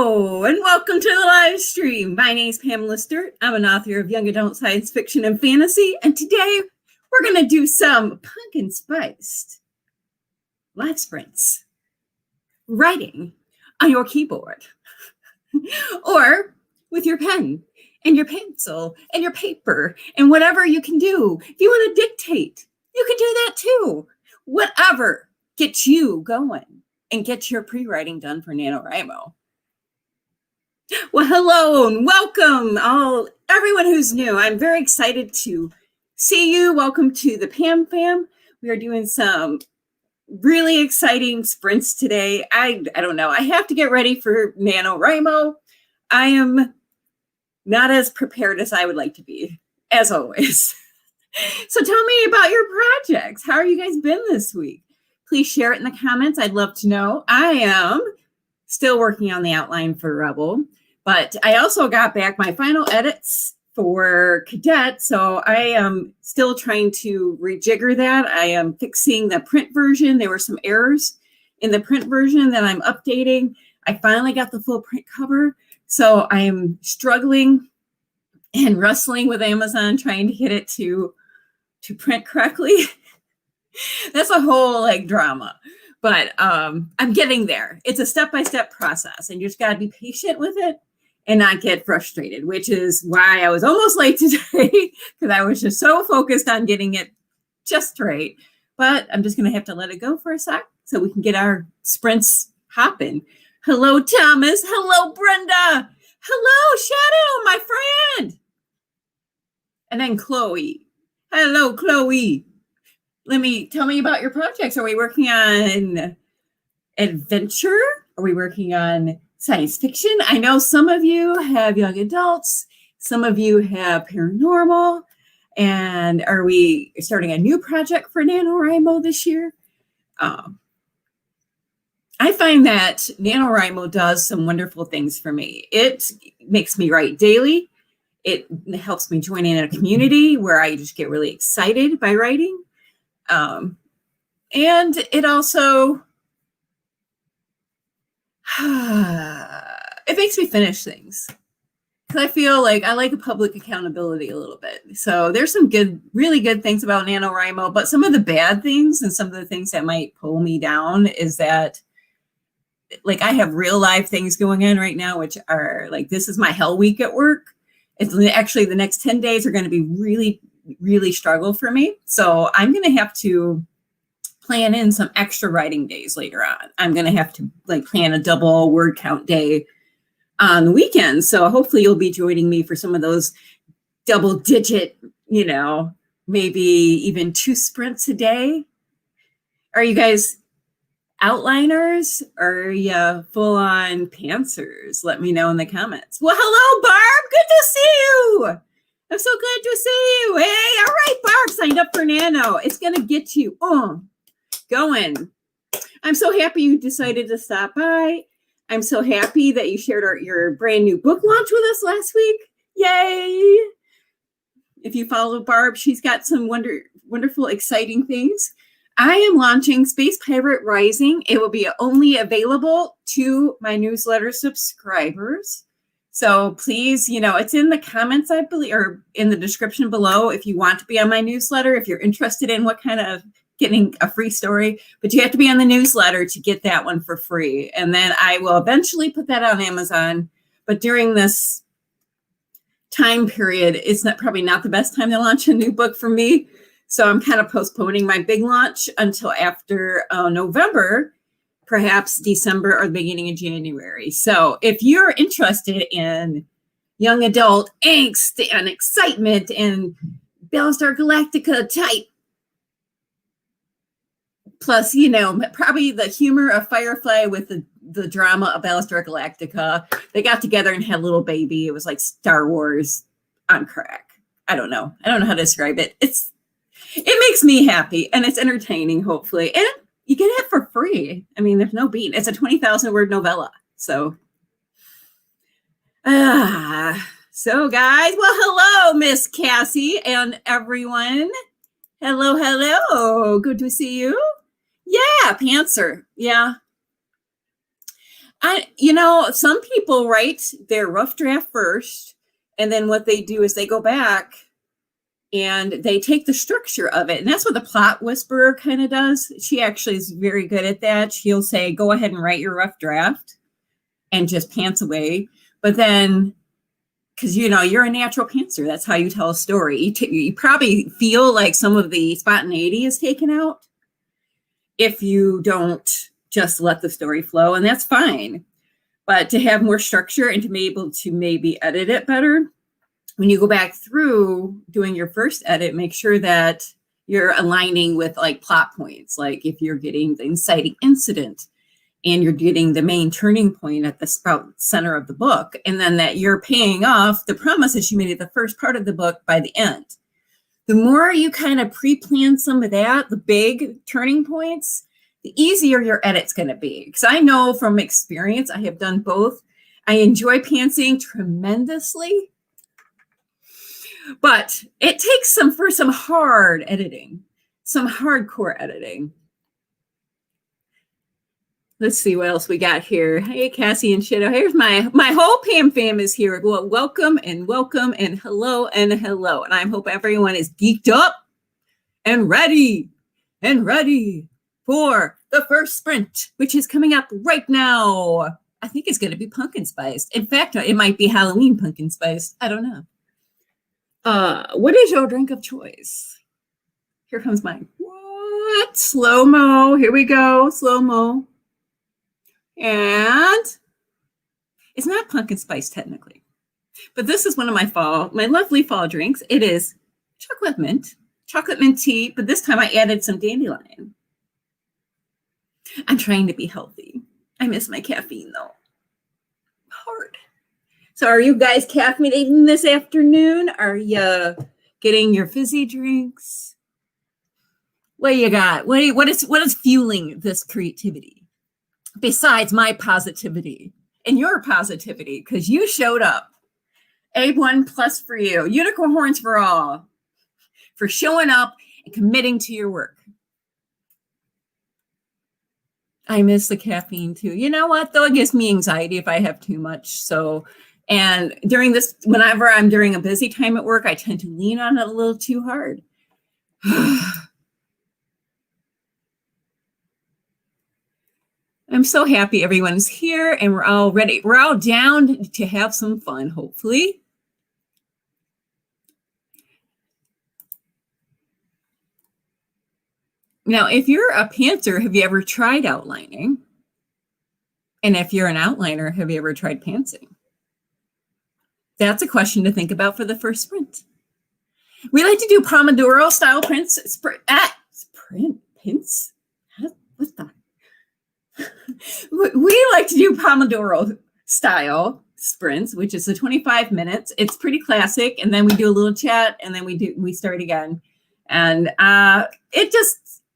Hello, and welcome to the live stream. My name is Pamela Sturt. I'm an author of young adult science fiction and fantasy, and today we're going to do some pumpkin spiced live sprints, writing on your keyboard, or with your pen and your pencil and your paper and whatever you can do. If you want to dictate, you can do that too. Whatever gets you going and get your pre-writing done for Nanowrimo. Well, hello and welcome everyone who's new. I'm very excited to see you. Welcome to the Pam Fam. We are doing some really exciting sprints today. I don't know. I have to get ready for Nanowrimo. I am not as prepared as I would like to be, as always. So tell me about your projects. How are you guys been this week? Please share it in the comments. I'd love to know. I am still working on the outline for Rebel, but I also got back my final edits for Cadet, so I am still trying to rejigger that. I am fixing the print version. There were some errors in the print version that I'm updating. I finally got the full print cover, so I'm struggling and wrestling with Amazon trying to get it to print correctly. That's a whole drama. But I'm getting there. It's a step-by-step process, and you just got to be patient with it and not get frustrated, which is why I was almost late today, because I was just so focused on getting it just right. But I'm just going to have to let it go for a sec so we can get our sprints hopping. Hello, Thomas. Hello, Brenda. Hello, Shadow, my friend. And then Chloe. Hello, Chloe. Tell me about your projects. Are we working on adventure? Are we working on science fiction? I know some of you have young adults. Some of you have paranormal. And are we starting a new project for NaNoWriMo this year? I find that NaNoWriMo does some wonderful things for me. It makes me write daily. It helps me join in a community where I just get really excited by writing. And it also, it makes me finish things. Because I feel like I like a public accountability a little bit. So there's some really good things about NaNoWriMo, but some of the bad things and some of the things that might pull me down is that I have real life things going on right now, which are this is my hell week at work. It's actually the next 10 days are going to be really struggle for me. So I'm going to have to plan in some extra writing days later on. I'm going to have to plan a double word count day on the weekend. So hopefully you'll be joining me for some of those double digit, maybe even 2 sprints a day. Are you guys outliners or are you full on pantsers? Let me know in the comments. Well, hello, Barb. Good to see you. I'm so glad to see you. Hey, all right, Barb signed up for Nano. It's going to get you going. I'm so happy you decided to stop by. I'm so happy that you shared your brand new book launch with us last week. Yay. If you follow Barb, she's got some wonderful, exciting things. I am launching Space Pirate Rising. It will be only available to my newsletter subscribers. So please, it's in the comments, I believe, or in the description below if you want to be on my newsletter, if you're interested in what kind of getting a free story, but you have to be on the newsletter to get that one for free. And then I will eventually put that on Amazon. But during this time period, it's probably not the best time to launch a new book for me. So I'm kind of postponing my big launch until after November, perhaps December or the beginning of January. So if you're interested in young adult angst and excitement and Battlestar Galactica type, plus, probably the humor of Firefly with the drama of Battlestar Galactica, they got together and had a little baby. It was like Star Wars on crack. I don't know how to describe it. It makes me happy and it's entertaining, hopefully. And you get it for free. I mean, there's no beat. It's a 20,000 word novella. So, so guys, well, hello, Miss Cassie and everyone. Hello. Good to see you. Yeah, Pantser. Yeah. Some people write their rough draft first, and then what they do is they go back and they take the structure of it. And that's what the plot whisperer kind of does. She actually is very good at that. She'll say, go ahead and write your rough draft and just pants away. But then, because, you're a natural pantser. That's how you tell a story. You probably feel like some of the spontaneity is taken out if you don't just let the story flow. And that's fine. But to have more structure and to be able to maybe edit it better, when you go back through doing your first edit, make sure that you're aligning with like plot points. Like if you're getting the inciting incident and you're getting the main turning point at the center of the book, and then that you're paying off the promises you made at the first part of the book by the end. The more you kind of pre-plan some of that, the big turning points, the easier your edit's going to be. Because I know from experience, I have done both. I enjoy pantsing tremendously. But it takes some hard editing, some hardcore editing. Let's see what else we got here. Hey, Cassie and Shido. Here's my whole Pam fam is here. Well, welcome and hello and hello. And I hope everyone is geeked up and ready for the first sprint, which is coming up right now. I think it's going to be pumpkin spiced. In fact, it might be Halloween pumpkin spiced. I don't know. What is your drink of choice? Here comes mine. What? Slow-mo. Here we go. Slow-mo. And it's not pumpkin spice technically, but this is one of my lovely fall drinks. It is chocolate mint tea, but this time I added some dandelion. I'm trying to be healthy. I miss my caffeine though. Hard. So are you guys caffeinating this afternoon? Are you getting your fizzy drinks? What do you got? What is fueling this creativity? Besides my positivity and your positivity, because you showed up. A1 plus for you. Unicorn horns for all. For showing up and committing to your work. I miss the caffeine too. You know what, though? It gives me anxiety if I have too much. And during this, whenever I'm during a busy time at work, I tend to lean on it a little too hard. I'm so happy everyone's here and we're all ready. We're all down to have some fun, hopefully. Now, if you're a pantser, have you ever tried outlining? And if you're an outliner, have you ever tried pantsing? That's a question to think about for the first sprint. We like to do Pomodoro style prints. Prints? What the? We like to do Pomodoro style sprints, which is the 25 minutes. It's pretty classic. And then we do a little chat and then we start again. And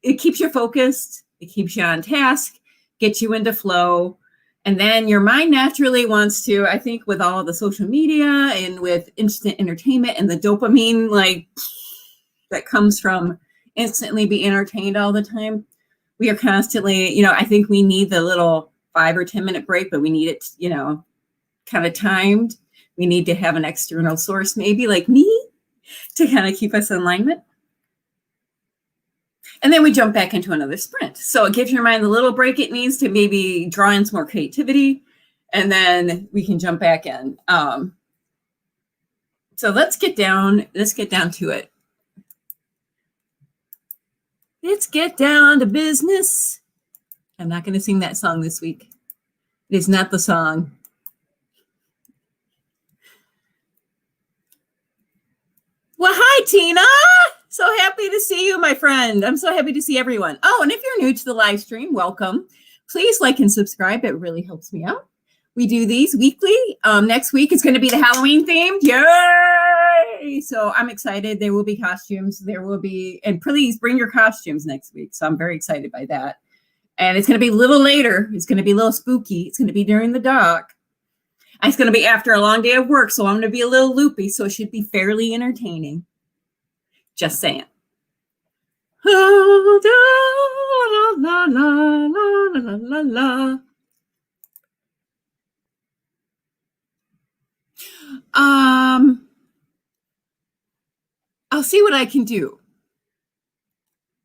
it keeps you focused. It keeps you on task, gets you into flow. And then your mind naturally wants to, I think with all the social media and with instant entertainment and the dopamine like that comes from instantly be entertained all the time. We are constantly, I think we need the little 5 or 10 minute break, but we need it, kind of timed. We need to have an external source, maybe like me, to kind of keep us in alignment. And then we jump back into another sprint. So it gives your mind the little break it needs to maybe draw in some more creativity. And then we can jump back in. So let's get down to it. Let's get down to business. I'm not going to sing that song this week. It is not the song. Well, hi, Tina. So happy to see you, my friend. I'm so happy to see everyone. Oh, and if you're new to the live stream, welcome. Please like and subscribe. It really helps me out. We do these weekly. Next week is going to be the Halloween theme. Yay! So I'm excited. There will be costumes. There will be, and please bring your costumes next week. So I'm very excited by that. And it's going to be a little later. It's going to be a little spooky. It's going to be during the dark. It's going to be after a long day of work. So I'm going to be a little loopy. So it should be fairly entertaining. Just saying. I'll see what I can do.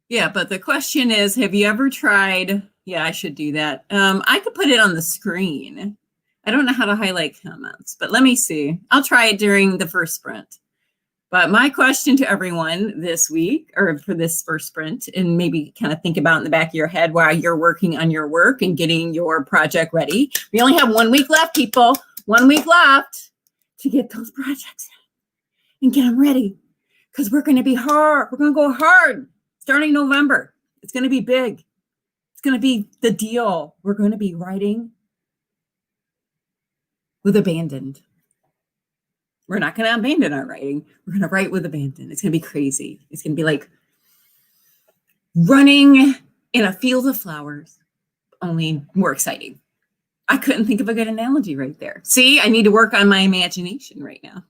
Yeah, but the question is, have you ever tried? Yeah, I should do that. I could put it on the screen. I don't know how to highlight comments, but let me see. I'll try it during the first sprint. But my question to everyone this week, or for this first sprint, and maybe kind of think about in the back of your head while you're working on your work and getting your project ready. We only have 1 week left, people. 1 week left to get those projects in and get them ready. Because we're going to be hard. We're going to go hard starting November. It's going to be big. It's going to be the deal. We're going to be writing with abandon. We're not going to abandon our writing. We're going to write with abandon. It's going to be crazy. It's going to be like running in a field of flowers, only more exciting. I couldn't think of a good analogy right there. See, I need to work on my imagination right now.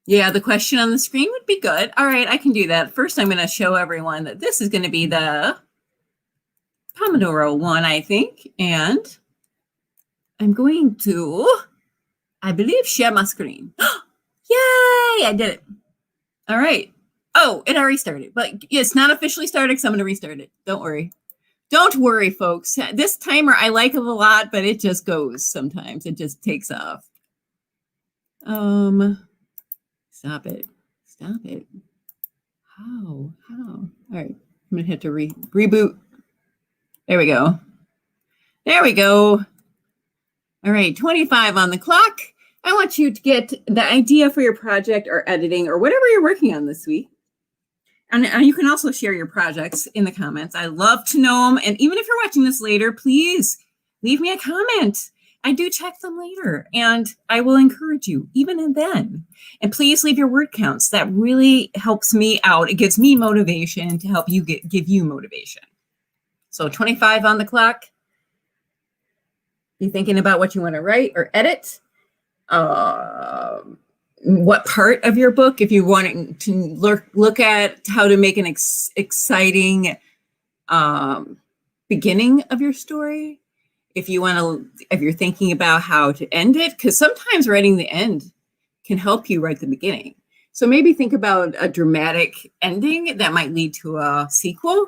Yeah, the question on the screen would be good. All right, I can do that. First, I'm going to show everyone that this is going to be the Pomodoro one, I think. And I'm going to, I believe, share my screen. Yay, I did it. All right. Oh, it already started, but it's not officially started because I'm going to restart it. Don't worry. Don't worry, folks. This timer, I like it a lot, but it just goes sometimes. It just takes off. Stop it. Stop it. How? All right. I'm going to hit to reboot. There we go. There we go. All right. 25 on the clock. I want you to get the idea for your project or editing or whatever you're working on this week. And you can also share your projects in the comments. I love to know them. And even if you're watching this later, please leave me a comment. I do check them later, and I will encourage you even then. And please leave your word counts. That really helps me out. It gives me motivation to help you give you motivation. So 25 on the clock. Be thinking about what you want to write or edit. What part of your book, if you want to look at how to make an exciting beginning of your story. If you're thinking about how to end it, because sometimes writing the end can help you write the beginning. So maybe think about a dramatic ending that might lead to a sequel.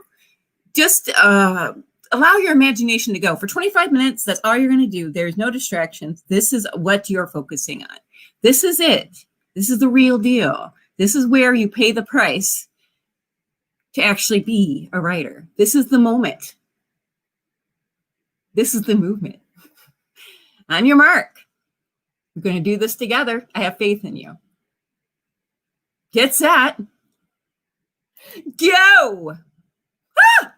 Just allow your imagination to go. For 25 minutes, that's all you're going to do. There's no distractions. This is what you're focusing on. This is it. This is the real deal. This is where you pay the price to actually be a writer. This is the moment. This is the movement. On your mark. We're going to do this together. I have faith in you. Get set. Go. Ah!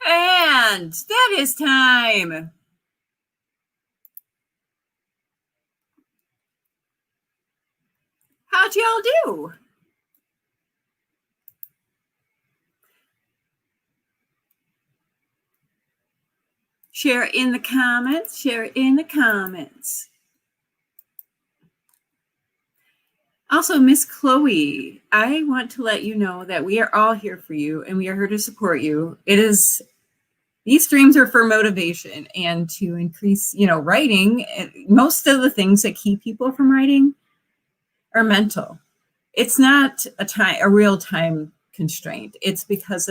And that is time. How'd y'all do? Share it in the comments. Share it in the comments. Also, Miss Chloe, I want to let you know that we are all here for you and we are here to support you. These streams are for motivation and to increase, writing. Most of the things that keep people from writing are mental. It's not a real time constraint. It's because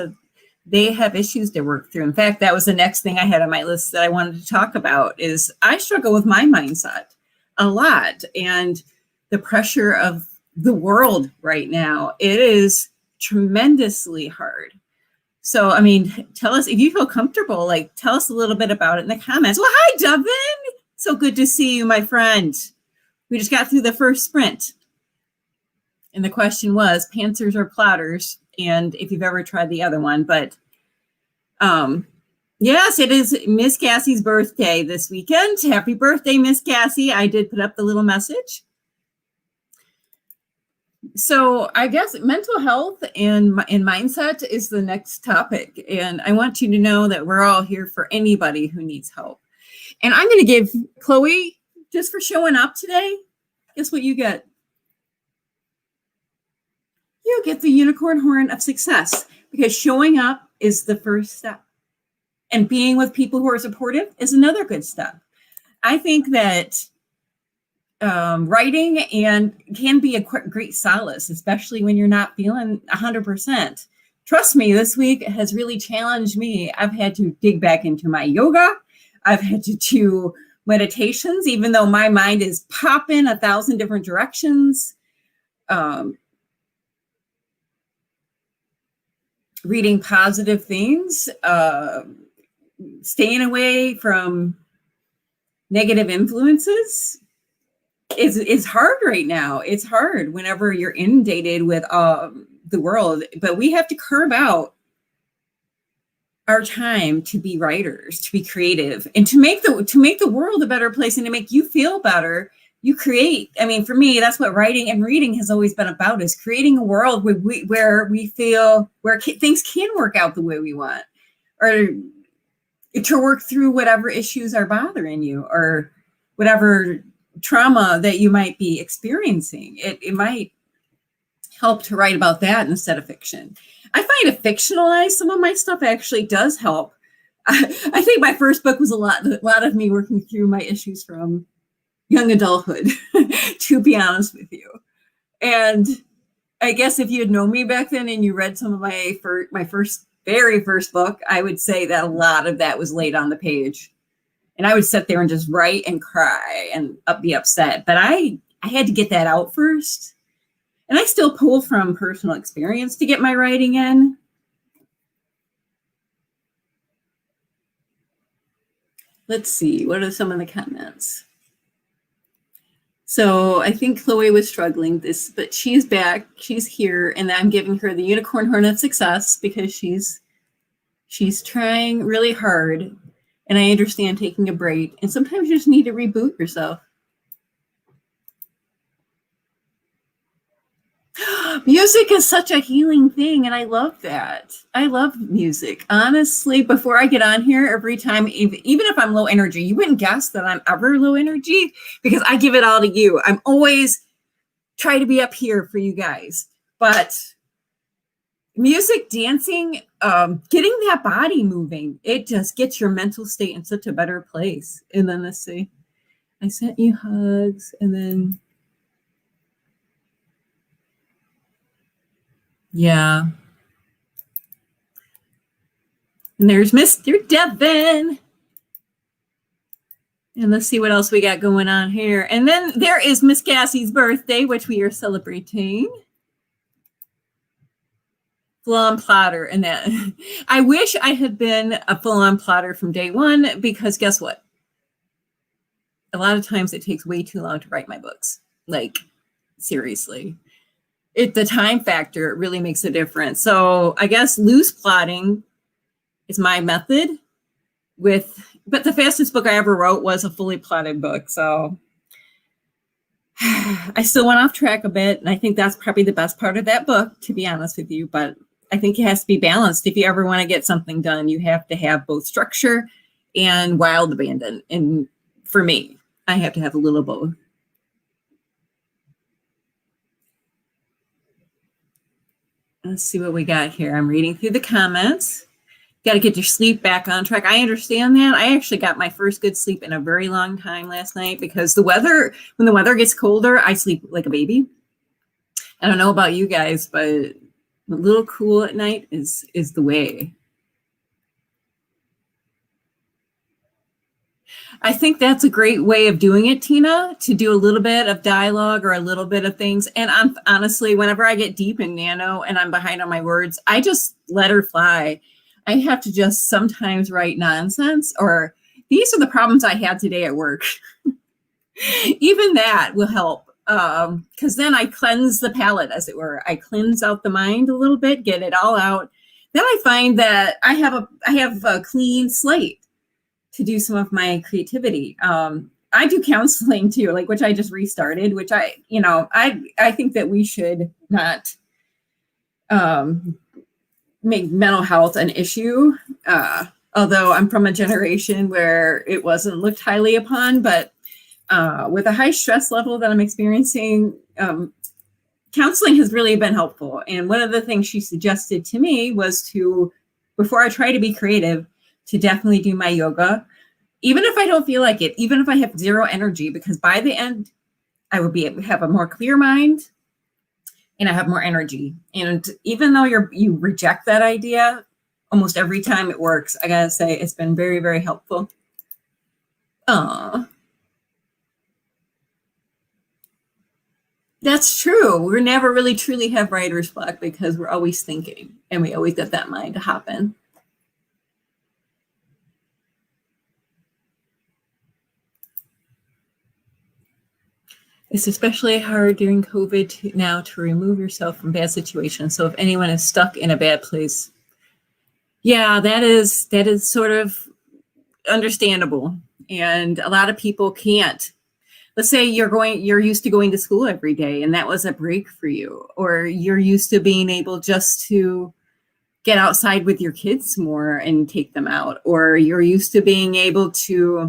they have issues to work through. In fact, that was the next thing I had on my list that I wanted to talk about is I struggle with my mindset a lot. And the pressure of the world right now, it is tremendously hard. So, tell us if you feel comfortable, tell us a little bit about it in the comments. Well, hi, Devin. So good to see you, my friend. We just got through the first sprint. And the question was pantsers or plotters, and if you've ever tried the other one. But yes, it is Miss Cassie's birthday this weekend. Happy birthday, Miss Cassie. I did put up the little message. So I guess mental health and mindset is the next topic. And I want you to know that we're all here for anybody who needs help. And I'm going to give Chloe, just for showing up today, guess what you get? You get the unicorn horn of success, because showing up is the first step. And being with people who are supportive is another good step. I think that writing can be a great solace, especially when you're not feeling 100%. Trust me, this week has really challenged me. I've had to dig back into my yoga. I've had to do meditations, even though my mind is popping 1,000 different directions. Reading positive things, staying away from negative influences is hard right now. It's hard whenever you're inundated with the world, but we have to carve out our time to be writers, to be creative, and to make the world a better place, and to make you feel better. You create. For me, that's what writing and reading has always been about, is creating a world where we feel things can work out the way we want, or to work through whatever issues are bothering you, or whatever trauma that you might be experiencing. It might help to write about that instead of fiction. I find to fictionalize some of my stuff actually does help. I think my first book was a lot of me working through my issues from young adulthood, to be honest with you. And I guess if you had known me back then and you read some of my very first book, I would say that a lot of that was laid on the page. And I would sit there and just write and cry and be upset. But I had to get that out first. And I still pull from personal experience to get my writing in. Let's see, what are some of the comments? So I think Chloe was struggling but she's back, she's here, and I'm giving her the unicorn horn of success because she's trying really hard. And I understand taking a break, and sometimes you just need to reboot yourself. Music is such a healing thing, and I love that. I love music. Honestly, before I get on here, every time, even if I'm low energy, you wouldn't guess that I'm ever low energy because I give it all to you. I'm always trying to be up here for you guys. But music, dancing, getting that body moving, it just gets your mental state in such a better place. And then let's see, I sent you hugs, and then yeah. And there's Mr. Devin. And let's see what else we got going on here. And then there is Miss Cassie's birthday, which we are celebrating. Full-on plotter. And that I wish I had been a full-on plotter from day one, because guess what? A lot of times it takes way too long to write my books. Seriously. The time factor really makes a difference. So I guess loose plotting is my method but the fastest book I ever wrote was a fully plotted book. So I still went off track a bit. And I think that's probably the best part of that book, to be honest with you. But I think it has to be balanced. If you ever want to get something done, you have to have both structure and wild abandon. And for me, I have to have a little both. Let's see what we got here. I'm reading through the comments. Got to get your sleep back on track. I understand that. I actually got my first good sleep in a very long time last night because when the weather gets colder, I sleep like a baby. I don't know about you guys, but a little cool at night is the way. I think that's a great way of doing it, Tina, to do a little bit of dialogue or a little bit of things. And honestly, whenever I get deep in Nano and I'm behind on my words, I just let her fly. I have to just sometimes write nonsense, or these are the problems I had today at work. Even that will help, because then I cleanse the palate, as it were. I cleanse out the mind a little bit, get it all out. Then I find that I have a clean slate to do some of my creativity. I do counseling too, like, which I just restarted, which I think that we should not make mental health an issue. Although I'm from a generation where it wasn't looked highly upon, but with a high stress level that I'm experiencing, counseling has really been helpful. And one of the things she suggested to me was to, before I try to be creative, to definitely do my yoga, even if I don't feel like it, even if I have zero energy, because by the end, I would have a more clear mind and I have more energy. And even though you reject that idea, almost every time it works. I gotta say, it's been very, very helpful. That's true. We never really truly have writer's block because we're always thinking and we always get that mind to hop in. It's especially hard during COVID now to remove yourself from bad situations. So if anyone is stuck in a bad place, yeah, that is sort of understandable. And a lot of people can't. Let's say you're used to going to school every day and that was a break for you, or you're used to being able just to get outside with your kids more and take them out, or you're used to being able to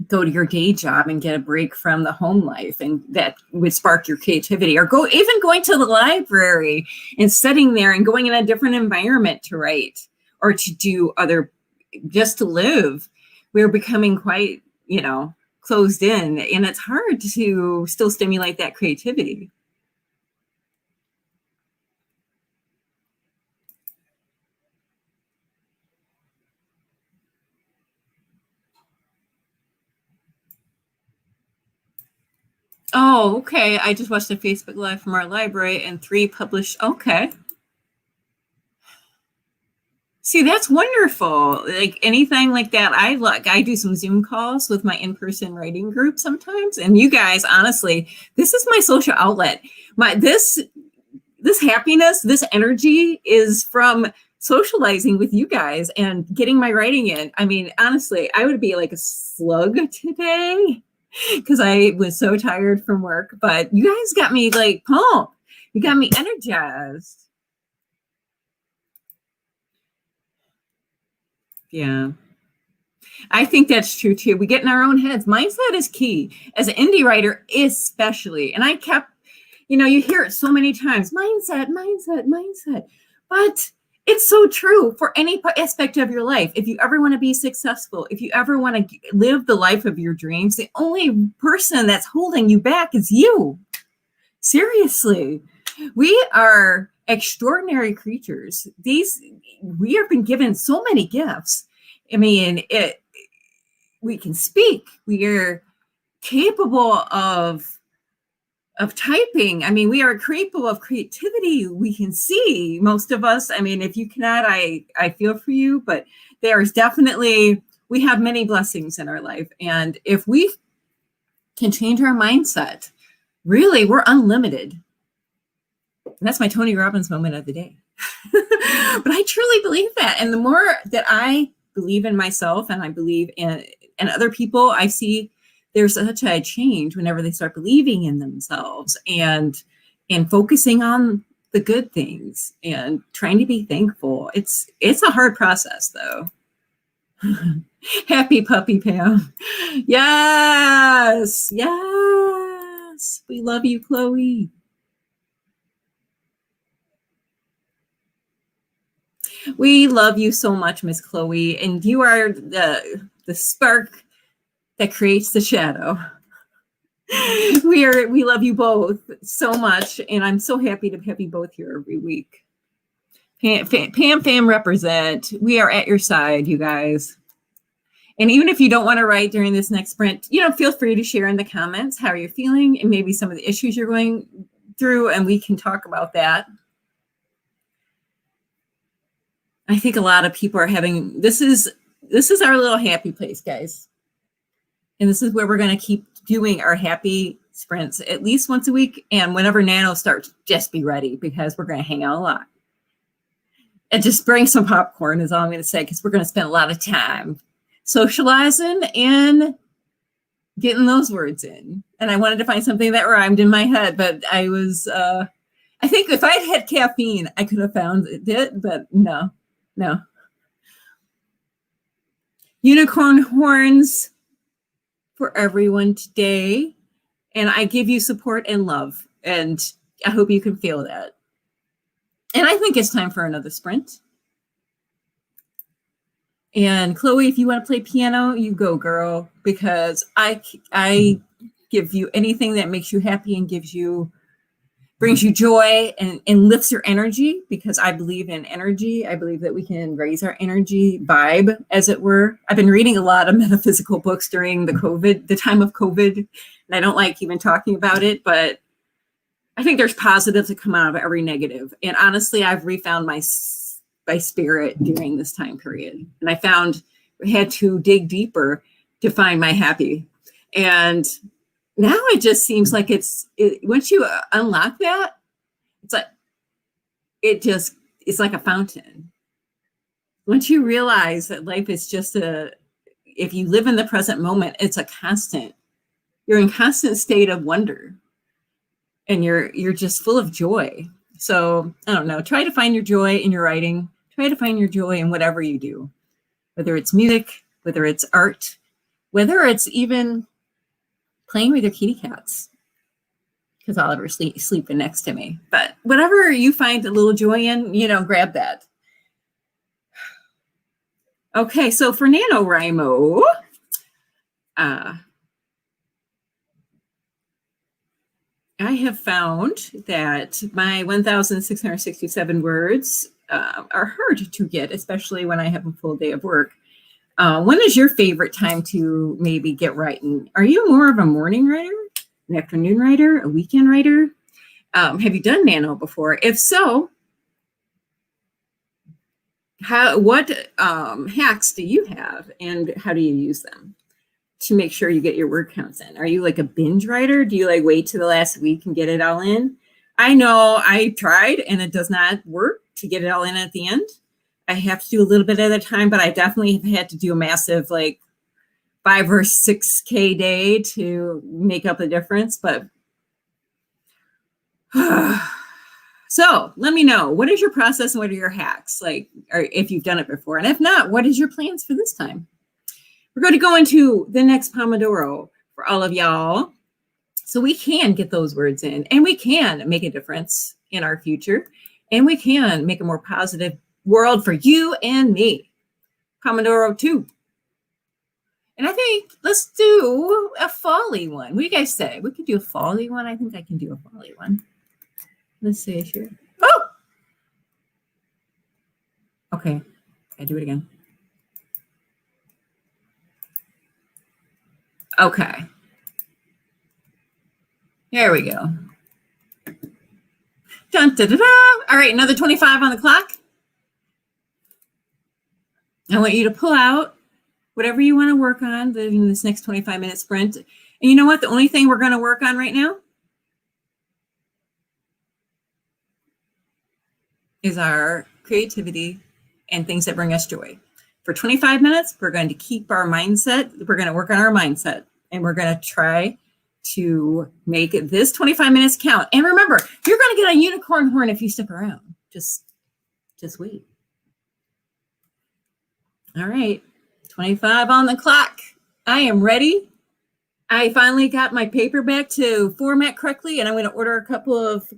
go to your day job and get a break from the home life, and that would spark your creativity, or even going to the library and sitting there and going in a different environment to write or to do just to live. We're becoming quite, closed in, and it's hard to still stimulate that creativity. Oh, okay. I just watched a Facebook Live from our library and 3 published. Okay. See, that's wonderful. Like anything like that. I do some Zoom calls with my in-person writing group sometimes. And you guys, honestly, this is my social outlet. This happiness, this energy is from socializing with you guys and getting my writing in. I mean, honestly, I would be like a slug today because I was so tired from work, but you guys got me like pumped. You got me energized. Yeah. I think that's true too. We get in our own heads. Mindset is key as an indie writer, especially. And I kept, you hear it so many times, mindset. But it's so true for any aspect of your life. If you ever want to be successful, if you ever want to live the life of your dreams, the only person that's holding you back is you. Seriously. We are extraordinary creatures. We have been given so many gifts. I mean, we can speak. We are capable of typing. I mean, we are capable of creativity. We can see, most of us. I mean, if you cannot, I feel for you, but there's definitely, we have many blessings in our life. And if we can change our mindset, really, we're unlimited. That's my Tony Robbins moment of the day. But I truly believe that. And the more that I believe in myself and I believe in other people, I see there's such a change whenever they start believing in themselves and focusing on the good things and trying to be thankful. It's a hard process though. Happy puppy Pam. Yes. Yes. We love you, Chloe. We love you so much, Miss Chloe, and you are the spark that creates the shadow. We love you both so much, and I'm so happy to have you both here every week. Pam Fam represent. We are at your side, you guys. And even if you don't want to write during this next sprint, feel free to share in the comments how you're feeling and maybe some of the issues you're going through, and we can talk about that. I think a lot of people are having, this is our little happy place, guys. And this is where we're going to keep doing our happy sprints at least once a week. And whenever Nano starts, just be ready because we're going to hang out a lot. And just bring some popcorn is all I'm going to say, because we're going to spend a lot of time socializing and getting those words in. And I wanted to find something that rhymed in my head, but I was, I think if I'd had caffeine, I could have found it, but no. Unicorn horns for everyone today. And I give you support and love. And I hope you can feel that. And I think it's time for another sprint. And Chloe, if you want to play piano, you go, girl, because I give you anything that makes you happy and brings you joy and lifts your energy, because I believe in energy. I believe that we can raise our energy vibe, as it were. I've been reading a lot of metaphysical books during the time of COVID, and I don't like even talking about it, but I think there's positives that come out of every negative. And honestly, I've refound my spirit during this time period. And I found I had to dig deeper to find my happy. And now it just seems like once you unlock that, it's like a fountain. Once you realize that life is just if you live in the present moment, you're in constant state of wonder. And you're just full of joy. So I don't know, try to find your joy in your writing. Try to find your joy in whatever you do, whether it's music, whether it's art, whether it's even playing with your kitty cats, because Oliver's sleeping next to me. But whatever you find a little joy in, grab that. Okay, so for Nanowrimo, I have found that my 1,667 words are hard to get, especially when I have a full day of work. When is your favorite time to maybe get writing? Are you more of a morning writer, an afternoon writer, a weekend writer? Have you done Nano before? If so, what hacks do you have, and how do you use them to make sure you get your word counts in? Are you like a binge writer? Do you like wait to the last week and get it all in? I know I tried and it does not work to get it all in at the end. I have to do a little bit at a time, but I definitely have had to do a massive 5 or 6K day to make up the difference. But so let me know, what is your process and what are your hacks? Or if you've done it before, and if not, what is your plans for this time? We're going to go into the next Pomodoro for all of y'all, so we can get those words in, and we can make a difference in our future, and we can make a more positive world for you and me. Pomodoro 2. And I think let's do a folly one. What do you guys say? We could do a folly one. I think I can do a folly one. Let's see here. Oh! Okay. I do it again. Okay. There we go. Dun, da, da, da. All right, another 25 on the clock. I want you to pull out whatever you want to work on in this next 25-minute sprint. And you know what? The only thing we're going to work on right now is our creativity and things that bring us joy. For 25 minutes, we're going to keep our mindset. We're going to work on our mindset, and we're going to try to make this 25 minutes count. And remember, you're going to get a unicorn horn if you stick around. Just wait. All right, 25 on the clock. I am ready. I finally got my paperback to format correctly, and I'm going to order a couple of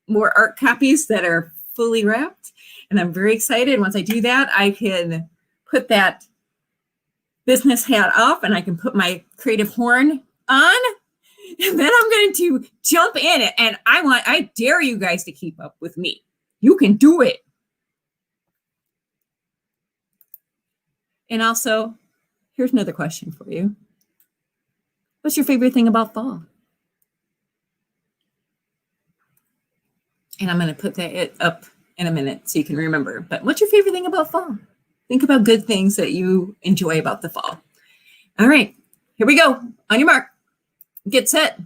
more art copies that are fully wrapped. And I'm very excited. Once I do that, I can put that business hat off and I can put my creative horn on. And then I'm going to jump in it. And I dare you guys to keep up with me. You can do it. And also, here's another question for you. What's your favorite thing about fall? And I'm going to put that up in a minute so you can remember. But what's your favorite thing about fall? Think about good things that you enjoy about the fall. All right, here we go. On your mark, get set,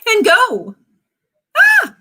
and go. Ah!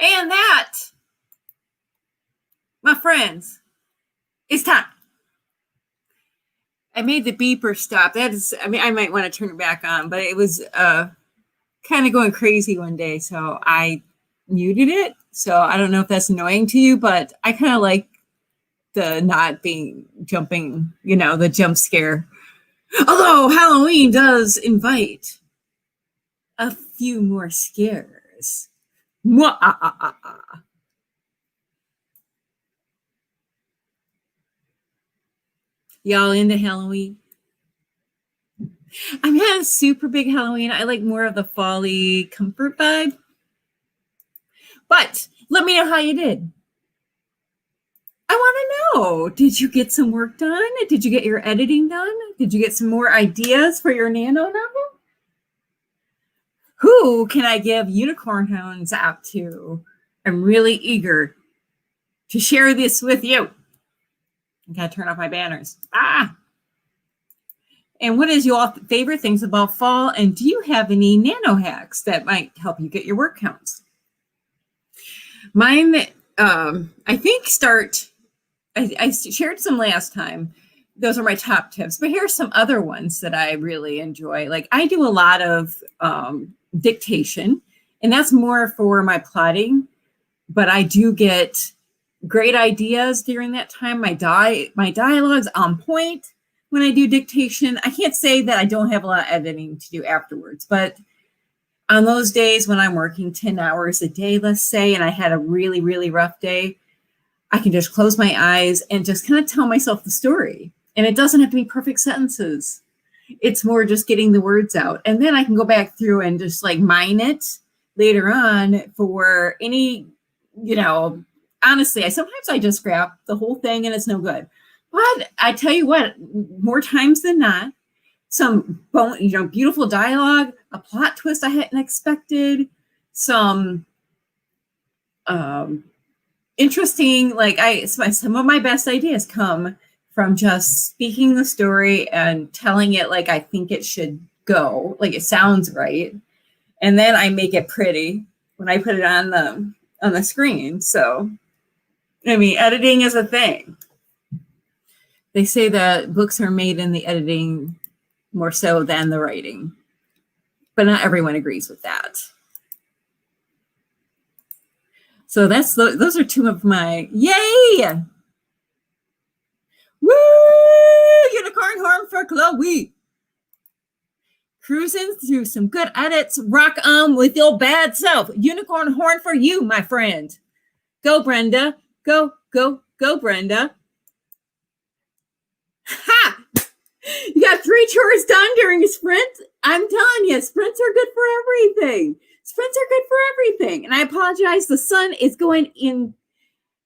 And that, my friends, is time. I made the beeper stop. That is, I mean, I might want to turn it back on, but it was kind of going crazy one day, so I muted it. So I don't know if that's annoying to you, but I kind of like the not being jumping, the jump scare. Although Halloween does invite a few more scares. Mwah-ah-ah-ah-ah. Y'all into Halloween? I'm not a super big Halloween. I like more of the fall-y comfort vibe. But let me know how you did. I want to know, did you get some work done? Did you get your editing done? Did you get some more ideas for your nano novel? Who can I give unicorn hounds out to? I'm really eager to share this with you. I gotta turn off my banners. And what is your favorite things about fall? And do you have any nano hacks that might help you get your word counts? Mine, I think I shared some last time. Those are my top tips, but here's some other ones that I really enjoy. Like I do a lot of dictation, and that's more for my plotting, but I do get great ideas during that time. My dialogue's on point when I do dictation. I can't say that I don't have a lot of editing to do afterwards, but on those days when I'm working 10 hours a day, let's say, and I had a really, really rough day, I can just close my eyes and just kind of tell myself the story. And it doesn't have to be perfect sentences. It's more just getting the words out. And then I can go back through and just like mine it later on for any, honestly, sometimes I just scrap the whole thing and it's no good. But I tell you what, more times than not, some beautiful dialogue, a plot twist I hadn't expected, some interesting, some of my best ideas come from just speaking the story and telling it like I think it should go, like it sounds right. And then I make it pretty when I put it on the screen. So, I mean, editing is a thing. They say that books are made in the editing more so than the writing, but not everyone agrees with that. So those are two of my, yay! Woo! Unicorn horn for Chloe. Cruising through some good edits. Rock on with your bad self. Unicorn horn for you, my friend. Go, Brenda. Go, go, go, Brenda. Ha! You got 3 chores done during a sprint. I'm telling you, sprints are good for everything. Sprints are good for everything. And I apologize. The sun is going in.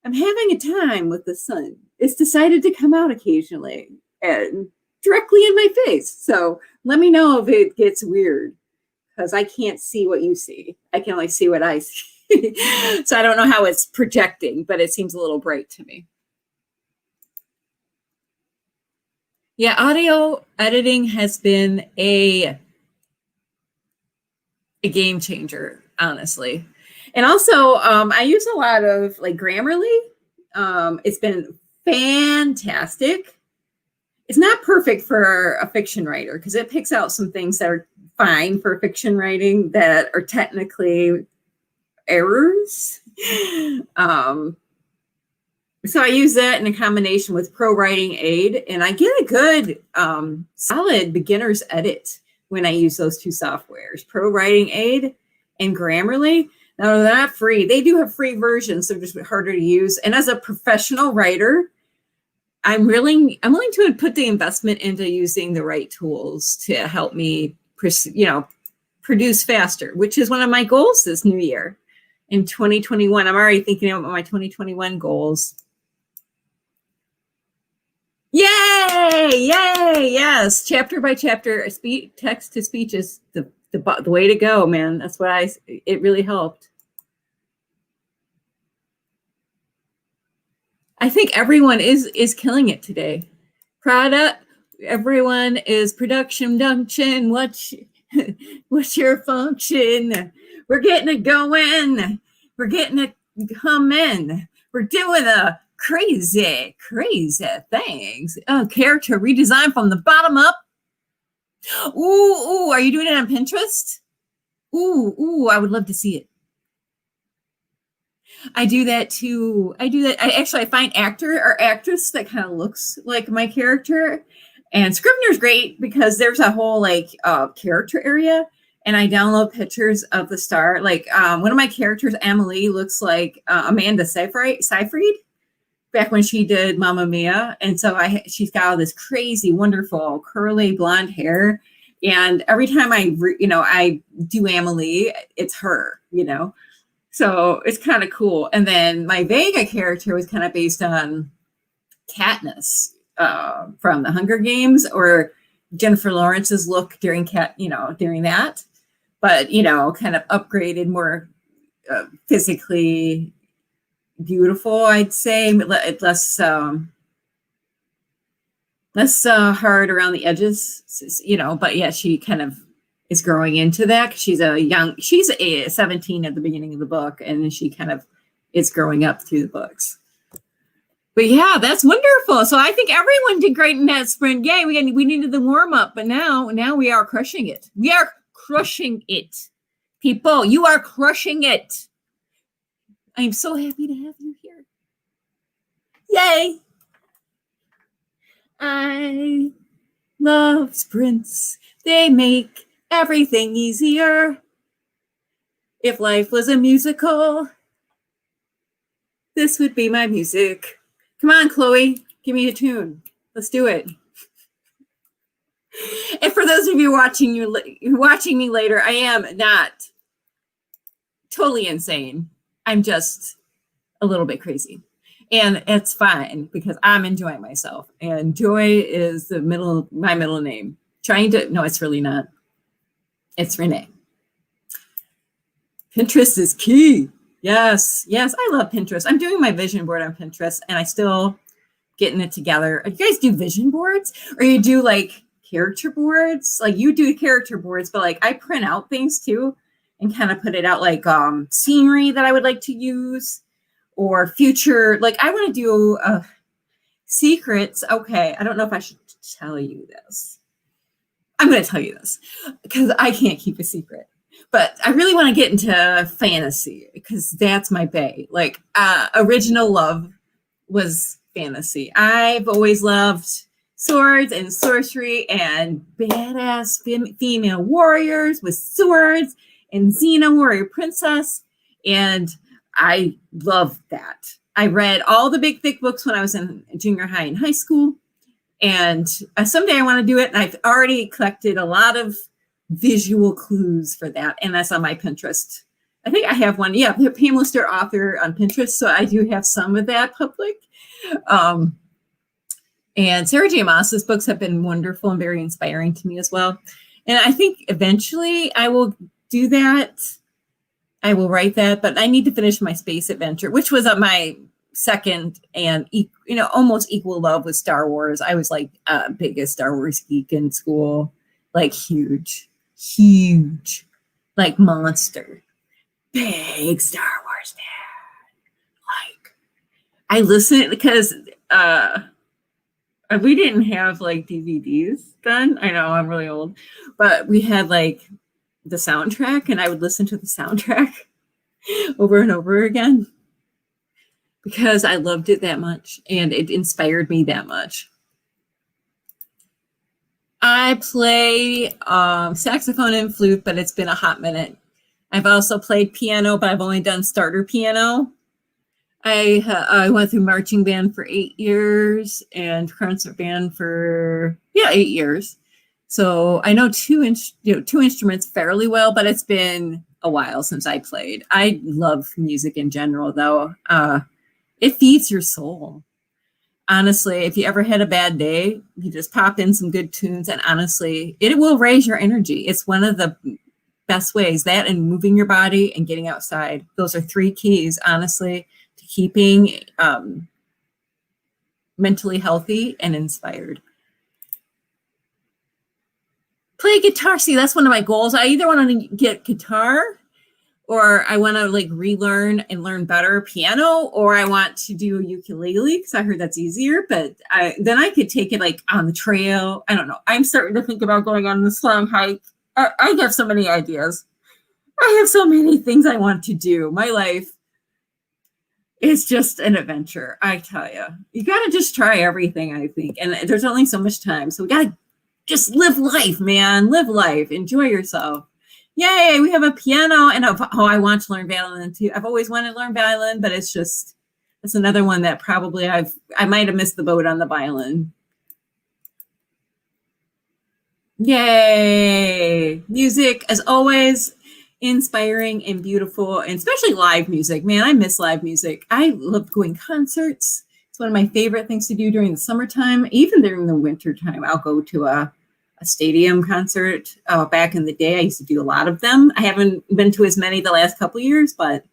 I'm having a time with the sun. It's decided to come out occasionally and directly in my face. So let me know if it gets weird, because I can't see what you see. I can only see what I see. So I don't know how it's projecting, but it seems a little bright to me. Yeah, audio editing has been a game changer, honestly. And also, I use a lot of like Grammarly. It's been fantastic. It's not perfect for a fiction writer because it picks out some things that are fine for fiction writing that are technically errors. So I use that in a combination with Pro Writing Aid, and I get a good, solid beginner's edit when I use those two softwares, Pro Writing Aid and Grammarly. Now, they're not free. They do have free versions, so they're just harder to use. And as a professional writer, I'm willing to put the investment into using the right tools to help me, produce faster, which is one of my goals this new year. In 2021, I'm already thinking about my 2021 goals. Yay! Yay! Yes, chapter by chapter, text to speech is the way to go, man. That's what it really helped. I think everyone is killing it today. Everyone is production. What's your function? We're getting it going. We're getting it come in. We're doing a crazy, crazy things. Oh, character redesign from the bottom up. Ooh, are you doing it on Pinterest? Ooh, I would love to see it. I do that too. I find actor or actress that kind of looks like my character. And Scrivener's great because there's a whole like character area, and I download pictures of the star. Like one of my characters, Emily, looks like Amanda Seyfried back when she did Mamma Mia, and so she's got all this crazy, wonderful curly blonde hair. And every time I do Emily, it's her, So it's kind of cool. And then my Vega character was kind of based on Katniss from the Hunger Games, or Jennifer Lawrence's look during during that. But, kind of upgraded, more physically beautiful, I'd say, less hard around the edges, but yeah, she kind of is growing into that. She's a 17 at the beginning of the book, and she kind of is growing up through the books. But yeah, that's wonderful. So I think everyone did great in that sprint. Yay, we needed the warm up, but now we are crushing it. We are crushing it. People, you are crushing it. I'm so happy to have you here. Yay. I love sprints. They make everything easier. If life was a musical, this would be my music. Come on, Chloe, give me a tune. Let's do it. And for those of you watching me later, I am not totally insane. I'm just a little bit crazy. And it's fine because I'm enjoying myself. And Joy is my middle name. No, it's really not. It's Renee. Pinterest is key. Yes, I love Pinterest. I'm doing my vision board on Pinterest, and I still getting it together. You guys do vision boards, or you do like character boards? Like you do character boards, but like I print out things too and kind of put it out, like scenery that I would like to use, or future. Like I want to do secrets. Okay, I don't know if I should tell you this. I'm going to tell you this because I can't keep a secret. But I really want to get into fantasy because that's my bae. Like original love was fantasy. I've always loved swords and sorcery and badass female warriors with swords and Xena warrior princess. And I love that. I read all the big thick books when I was in junior high and high school. And someday I want to do it. And I've already collected a lot of visual clues for that, and that's on my Pinterest. I think I have one. Yeah, Pam Lister author on Pinterest, so I do have some of that public. And Sarah J. Maas's books have been wonderful and very inspiring to me as well. And I think eventually I will do that. I will write that, but I need to finish my space adventure, which was my second and almost equal love with Star Wars. I was like biggest Star Wars geek in school, like huge, like monster, big Star Wars fan. Like I listened because we didn't have like DVDs then. I know I'm really old, but we had like the soundtrack, and I would listen to the soundtrack over and over again because I loved it that much and it inspired me that much. I play saxophone and flute, but it's been a hot minute. I've also played piano, but I've only done starter piano. I went through marching band for 8 years and concert band for 8 years. So I know two instruments fairly well, but it's been a while since I played. I love music in general, though. It feeds your soul. Honestly, if you ever had a bad day, you just pop in some good tunes, and honestly, it will raise your energy. It's one of the best ways, that and moving your body and getting outside. Those are 3 keys, honestly, to keeping mentally healthy and inspired. Play guitar. See, that's one of my goals. I either want to get guitar or I want to like relearn and learn better piano, or I want to do ukulele because I heard that's easier. But then I could take it like on the trail. I don't know. I'm starting to think about going on this long hike. I have so many ideas. I have so many things I want to do. My life is just an adventure. I tell you, you got to just try everything, I think. And there's only so much time. So we got to just live life, man. Live life. Enjoy yourself. Yay, we have a piano. And I want to learn violin too. I've always wanted to learn violin, but it's another one that probably I might have missed the boat on the violin. Yay. Music, as always, inspiring and beautiful, and especially live music. Man, I miss live music. I love going concerts. It's one of my favorite things to do during the summertime. Even during the winter time, I'll go to a stadium concert. Back in the day, I used to do a lot of them. I haven't been to as many the last couple of years, but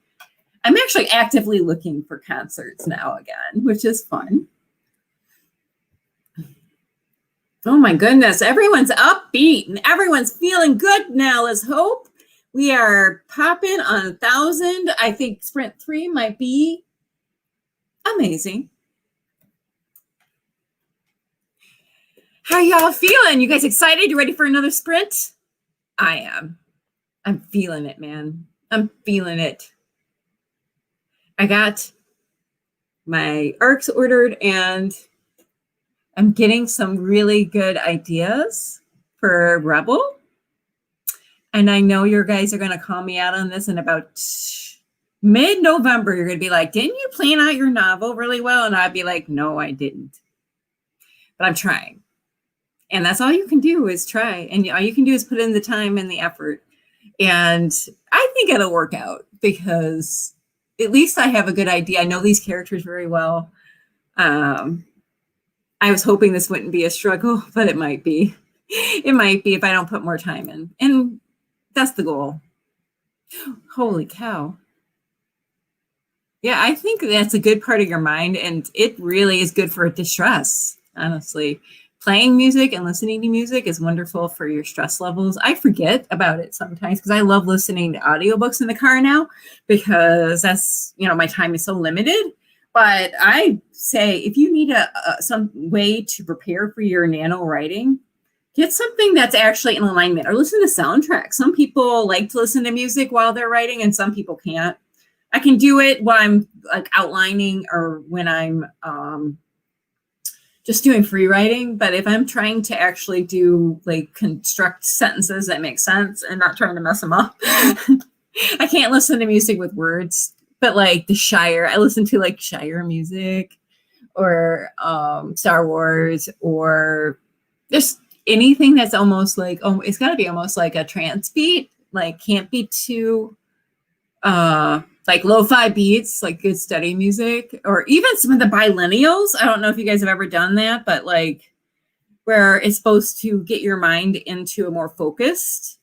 I'm actually actively looking for concerts now again, which is fun. Oh my goodness, everyone's upbeat and everyone's feeling good now. Let's hope. We are popping on 1,000. I think Sprint 3 might be amazing. How y'all feeling? You guys excited? You ready for another sprint? I am. I'm feeling it, man. I'm feeling it. I got my ARCs ordered and I'm getting some really good ideas for Rebel. And I know your guys are going to call me out on this in about mid-November. You're going to be like, didn't you plan out your novel really well? And I'd be like, no, I didn't. But I'm trying. And that's all you can do is try. And all you can do is put in the time and the effort. And I think it'll work out because at least I have a good idea. I know these characters very well. I was hoping this wouldn't be a struggle, but it might be. It might be if I don't put more time in. And that's the goal. Holy cow. Yeah, I think that's a good part of your mind. And it really is good for distress, honestly. Playing music and listening to music is wonderful for your stress levels. I forget about it sometimes because I love listening to audiobooks in the car now because that's, my time is so limited. But I say if you need some way to prepare for your nano writing, get something that's actually in alignment or listen to soundtracks. Some people like to listen to music while they're writing and some people can't. I can do it while I'm like outlining or when I'm just doing free writing. But if I'm trying to actually do like construct sentences that make sense and not trying to mess them up, I can't listen to music with words. But like the Shire, I listen to like Shire music or Star Wars or just anything that's almost like, it's got to be almost like a trance beat. Like can't be too like lo-fi beats, like good study music, or even some of the bilinnials. I don't know if you guys have ever done that, but like where it's supposed to get your mind into a more focused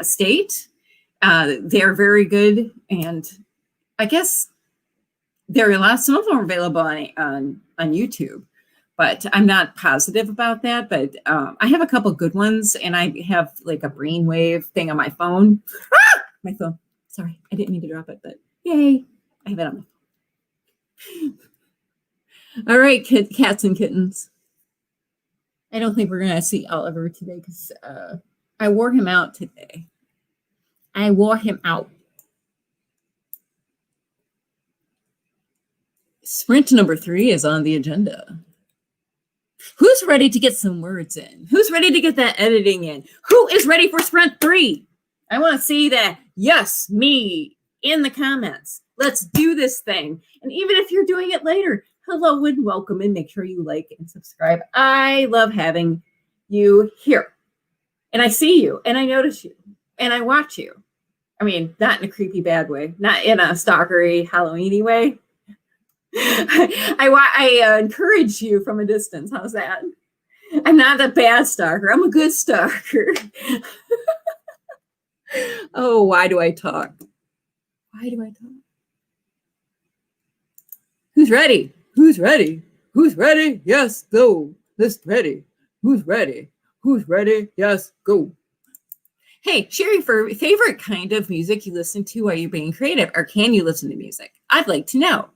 state. They're very good. And I guess there are some of them are available on YouTube, but I'm not positive about that. But I have a couple good ones and I have like a brainwave thing on my phone. My phone. Sorry, I didn't mean to drop it, but yay, I have it on my phone. All right, cats and kittens. I don't think we're going to see Oliver today because I wore him out today. I wore him out. Sprint number 3 is on the agenda. Who's ready to get some words in? Who's ready to get that editing in? Who is ready for Sprint 3? I want to see that, yes, me, in the comments. Let's do this thing. And even if you're doing it later, hello and welcome, and make sure you like and subscribe. I love having you here. And I see you, and I notice you, and I watch you. I mean, not in a creepy bad way, not in a stalkery, Halloween-y way. I encourage you from a distance. How's that? I'm not a bad stalker. I'm a good stalker. Oh, why do I talk? Why do I talk? Who's ready? Who's ready? Who's ready? Yes, go. Let's ready. Who's ready? Who's ready? Yes, go. Hey, share your favorite kind of music you listen to while you're being creative, or can you listen to music? I'd like to know.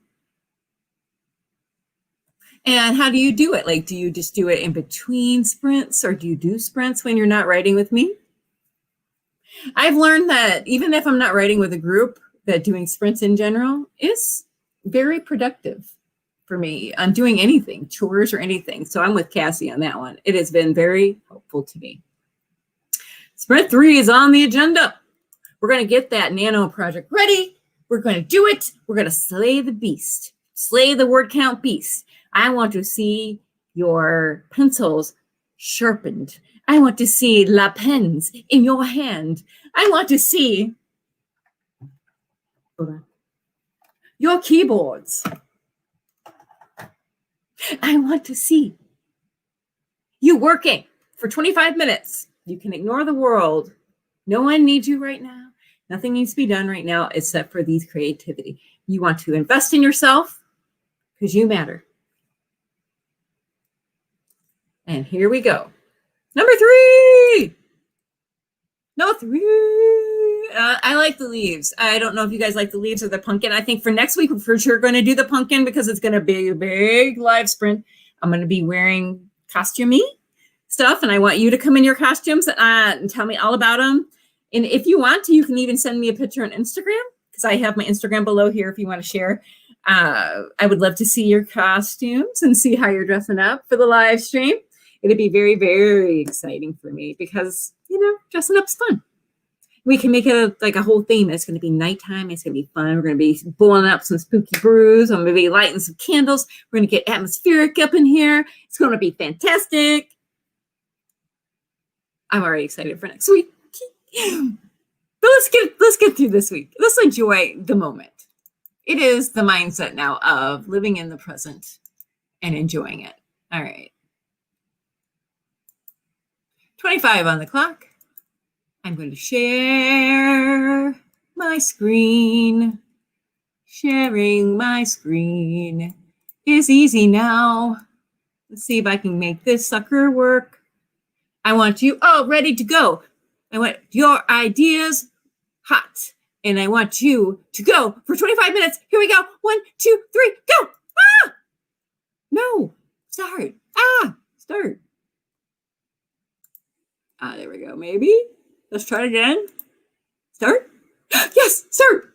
And how do you do it? Like, do you just do it in between sprints, or do you do sprints when you're not writing with me? I've learned that even if I'm not writing with a group, that doing sprints in general is very productive for me on doing anything, chores or anything. So I'm with Cassie on that one. It has been very helpful to me. Sprint 3 is on the agenda. We're going to get that nano project ready. We're going to do it. We're going to slay the beast, slay the word count beast. I want to see your pencils sharpened. I want to see la pens in your hand. I want to see your keyboards. I want to see you working for 25 minutes. You can ignore the world. No one needs you right now. Nothing needs to be done right now except for these creativity. You want to invest in yourself because you matter. And here we go. Number 3. No, 3. I like the leaves. I don't know if you guys like the leaves or the pumpkin. I think for next week, we're for sure going to do the pumpkin because it's going to be a big live sprint. I'm going to be wearing costumey stuff, and I want you to come in your costumes and tell me all about them. And if you want to, you can even send me a picture on Instagram because I have my Instagram below here if you want to share. I would love to see your costumes and see how you're dressing up for the live stream. It'd be very, very exciting for me because, dressing up's fun. We can make it like a whole theme. It's going to be nighttime. It's going to be fun. We're going to be blowing up some spooky brews. I'm going to be lighting some candles. We're going to get atmospheric up in here. It's going to be fantastic. I'm already excited for next week. But let's get through this week. Let's enjoy the moment. It is the mindset now of living in the present and enjoying it. All right. 25 on the clock. I'm going to share my screen. Sharing my screen is easy now. Let's see if I can make this sucker work. I want you all ready to go. I want your ideas hot. And I want you to go for 25 minutes. Here we go. 1, 2, 3, go. Ah! No. Start. Start. There we go. Maybe. Let's try it again. Start. Yes, start.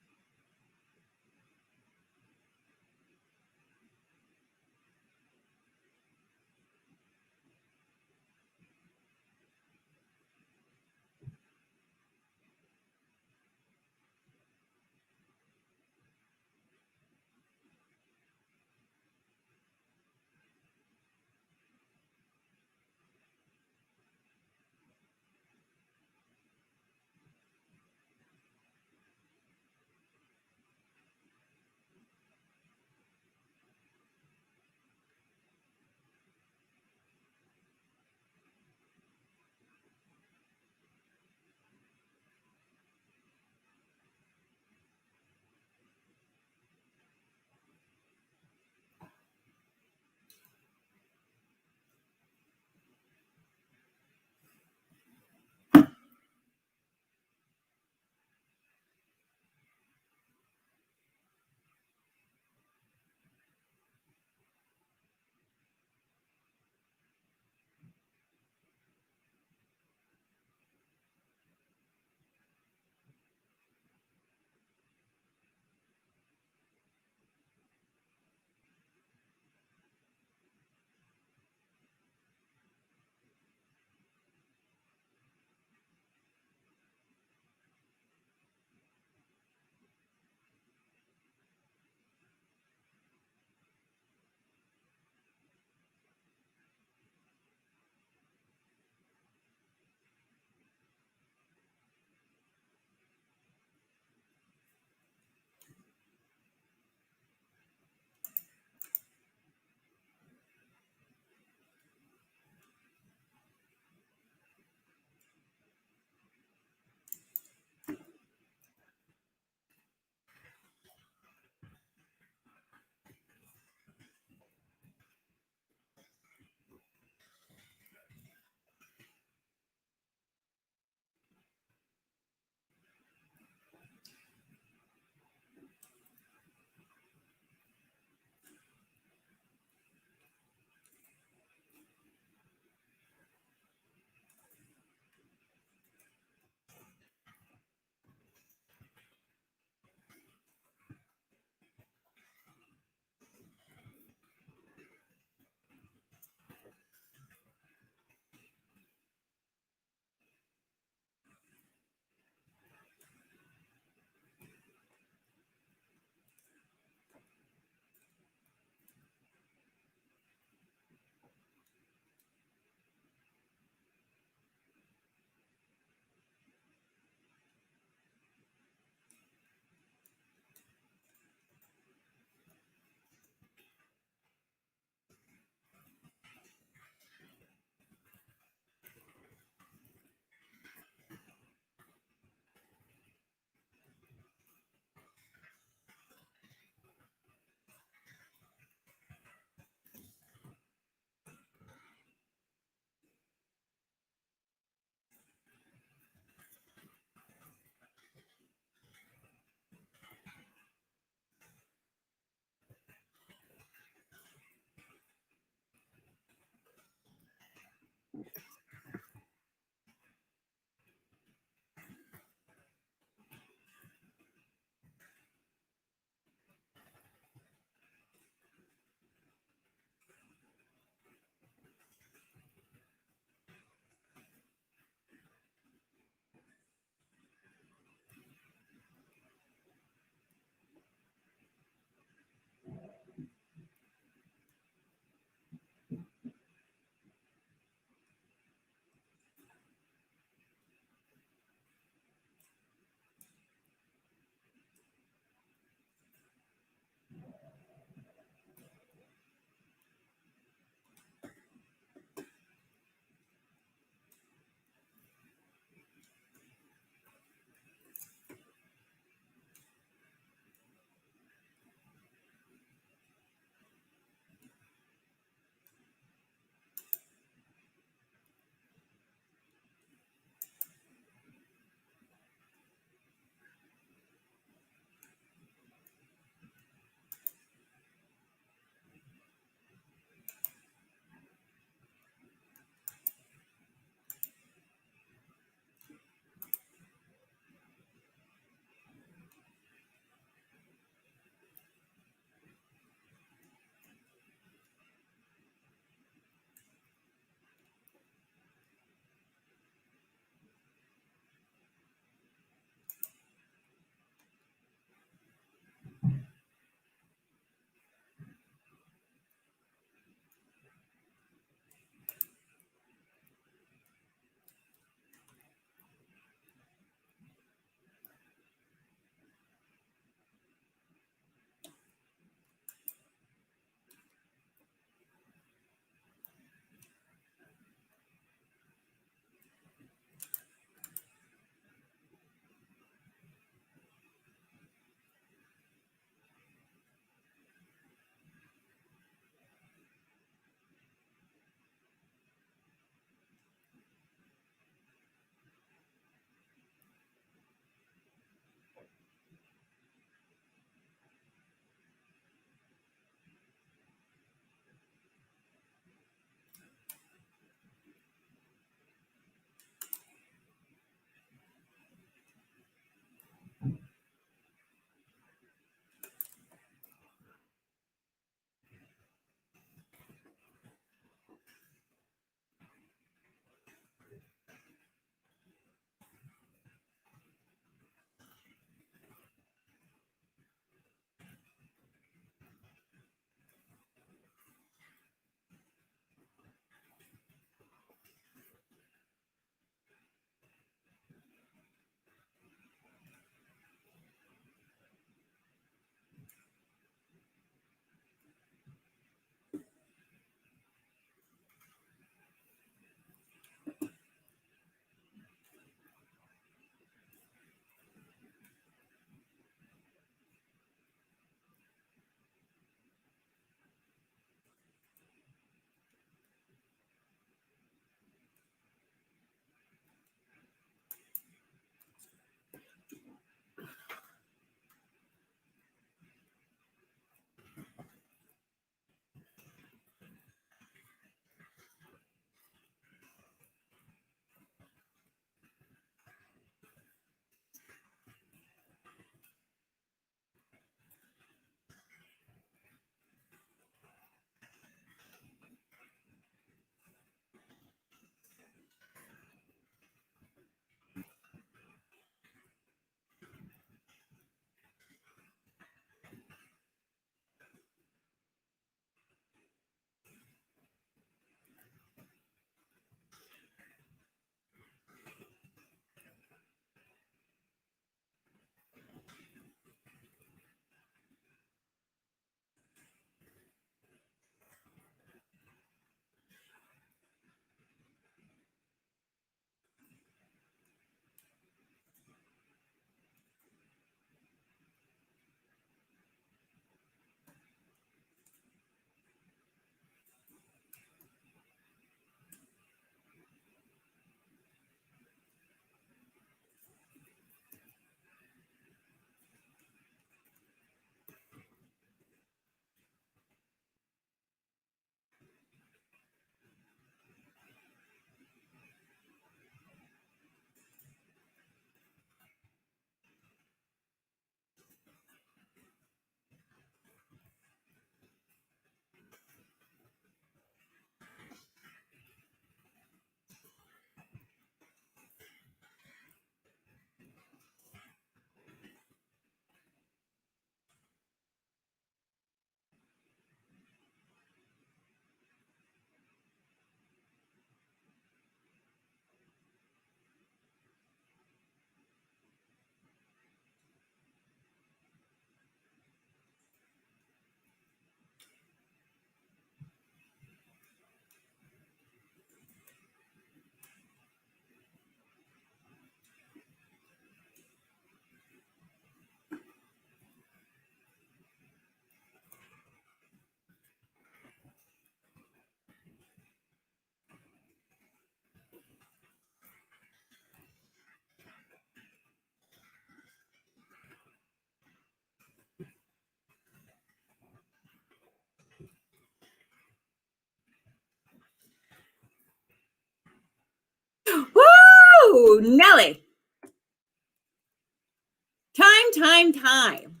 prime time.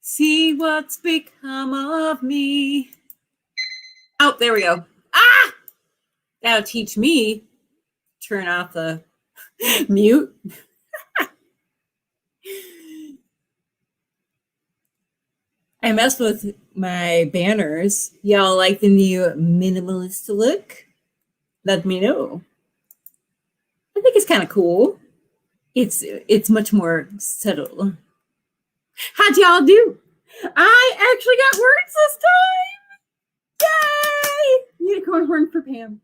See what's become of me. Oh, there we go. Ah! That'll teach me. Turn off the mute. I messed with my banners. Y'all like the new minimalist look? Let me know. I think it's kind of cool. It's much more subtle. How'd y'all do? I actually got words this time. Yay! Unicorn horn for Pam.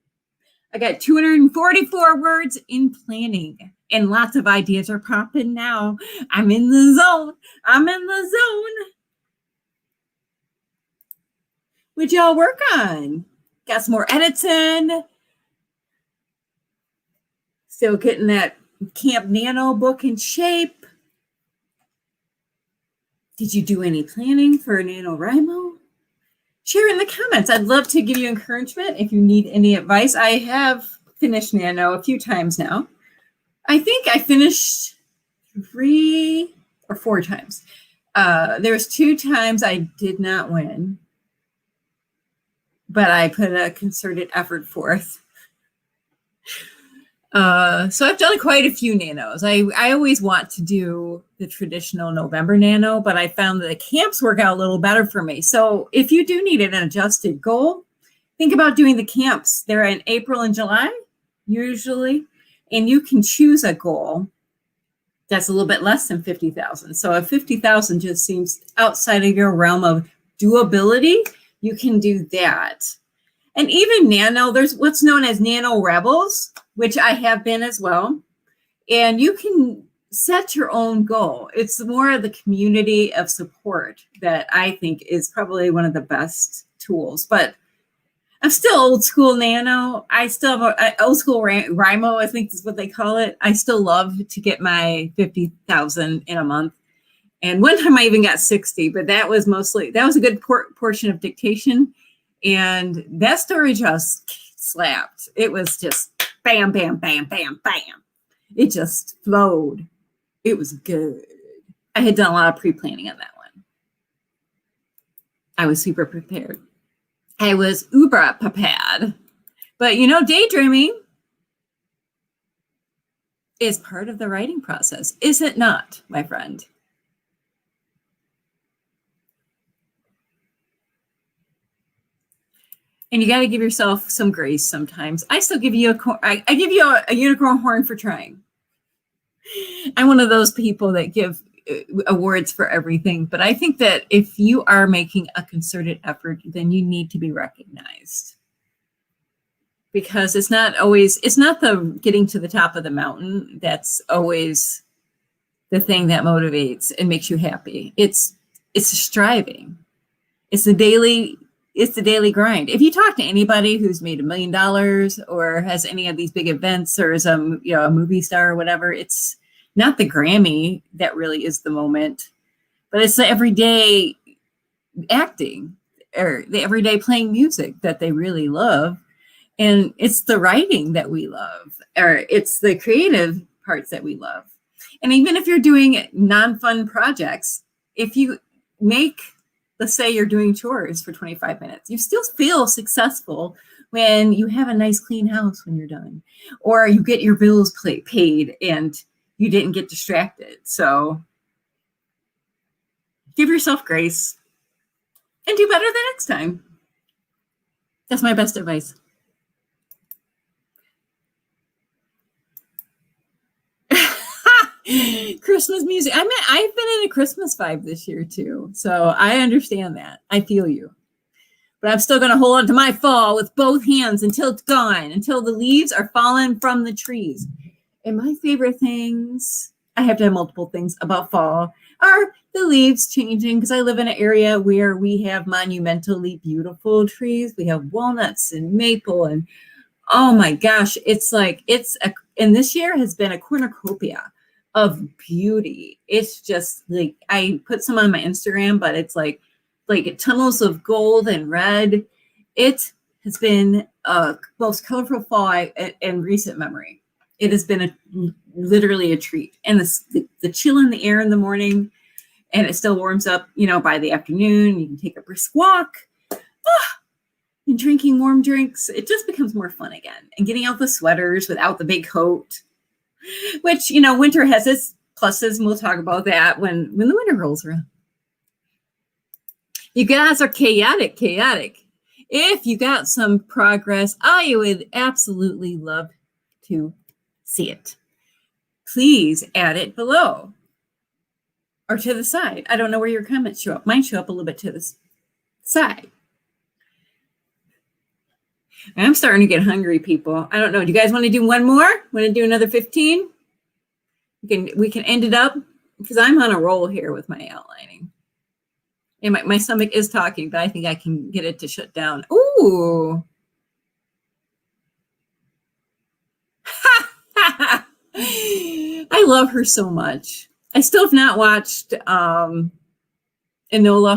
I got 244 words in planning, and lots of ideas are popping now. I'm in the zone. What'd y'all work on? Got some more edits in. Still getting that Camp Nano book in shape. Did you do any planning for Nanowrimo? Share in the comments. I'd love to give you encouragement if you need any advice. I have finished Nano a few times now. I think I finished 3 or 4 times. There was 2 times I did not win, but I put a concerted effort forth. So I've done quite a few nanos. I always want to do the traditional November nano, but I found that the camps work out a little better for me. So if you do need an adjusted goal, think about doing the camps. They're in April and July, usually, and you can choose a goal that's a little bit less than 50,000. So if 50,000 just seems outside of your realm of doability, you can do that. And even nano, there's what's known as nano rebels, which I have been as well. And you can set your own goal. It's more of the community of support that I think is probably one of the best tools. But I'm still old school nano. I still have an old school Rimo, I think is what they call it. I still love to get my 50,000 in a month. And one time I even got 60, but that was a good portion of dictation. And that story just slapped. It was just bam, bam, bam, bam, bam. It just flowed. It was good. I had done a lot of pre-planning on that one. I was super prepared. I was uber prepared. But daydreaming is part of the writing process, is it not, my friend? And you got to give yourself some grace sometimes. I still give you I give you a unicorn horn for trying. I'm one of those people that give awards for everything. But I think that if you are making a concerted effort, then you need to be recognized. Because it's not the getting to the top of the mountain that's always the thing that motivates and makes you happy. It's striving. It's the daily grind. If you talk to anybody who's made $1 million or has any of these big events or is a movie star or whatever, it's not the Grammy that really is the moment, but it's the everyday acting or the everyday playing music that they really love. And it's the writing that we love, or it's the creative parts that we love. And even if you're doing non-fun projects, if you make, let's say you're doing chores for 25 minutes, you still feel successful when you have a nice clean house when you're done, or you get your bills paid and you didn't get distracted. So give yourself grace and do better the next time. That's my best advice. Christmas music. I've been in a Christmas vibe this year too. So I understand that. I feel you. But I'm still going to hold on to my fall with both hands until it's gone, until the leaves are falling from the trees. And my favorite things, I have to have multiple things about fall, are the leaves changing, because I live in an area where we have monumentally beautiful trees. We have walnuts and maple, and oh my gosh, and this year has been a cornucopia of beauty. It's just like, I put some on my Instagram, but it's like tunnels of gold and red. It has been a most colorful fall in recent memory. It has been literally a treat. And the chill in the air in the morning, and it still warms up, by the afternoon. You can take a brisk walk. And drinking warm drinks, it just becomes more fun again. And getting out the sweaters without the big coat, which, winter has its pluses, and we'll talk about that when the winter rolls around. You guys are chaotic. If you got some progress, I would absolutely love to see it. Please add it below or to the side. I don't know where your comments show up. Mine show up a little bit to the side. I'm starting to get hungry, people. I don't know. Do you guys want to do one more? Want to do another 15? We can end it up because I'm on a roll here with my outlining. And my stomach is talking, but I think I can get it to shut down. Ooh. I love her so much. I still have not watched Enola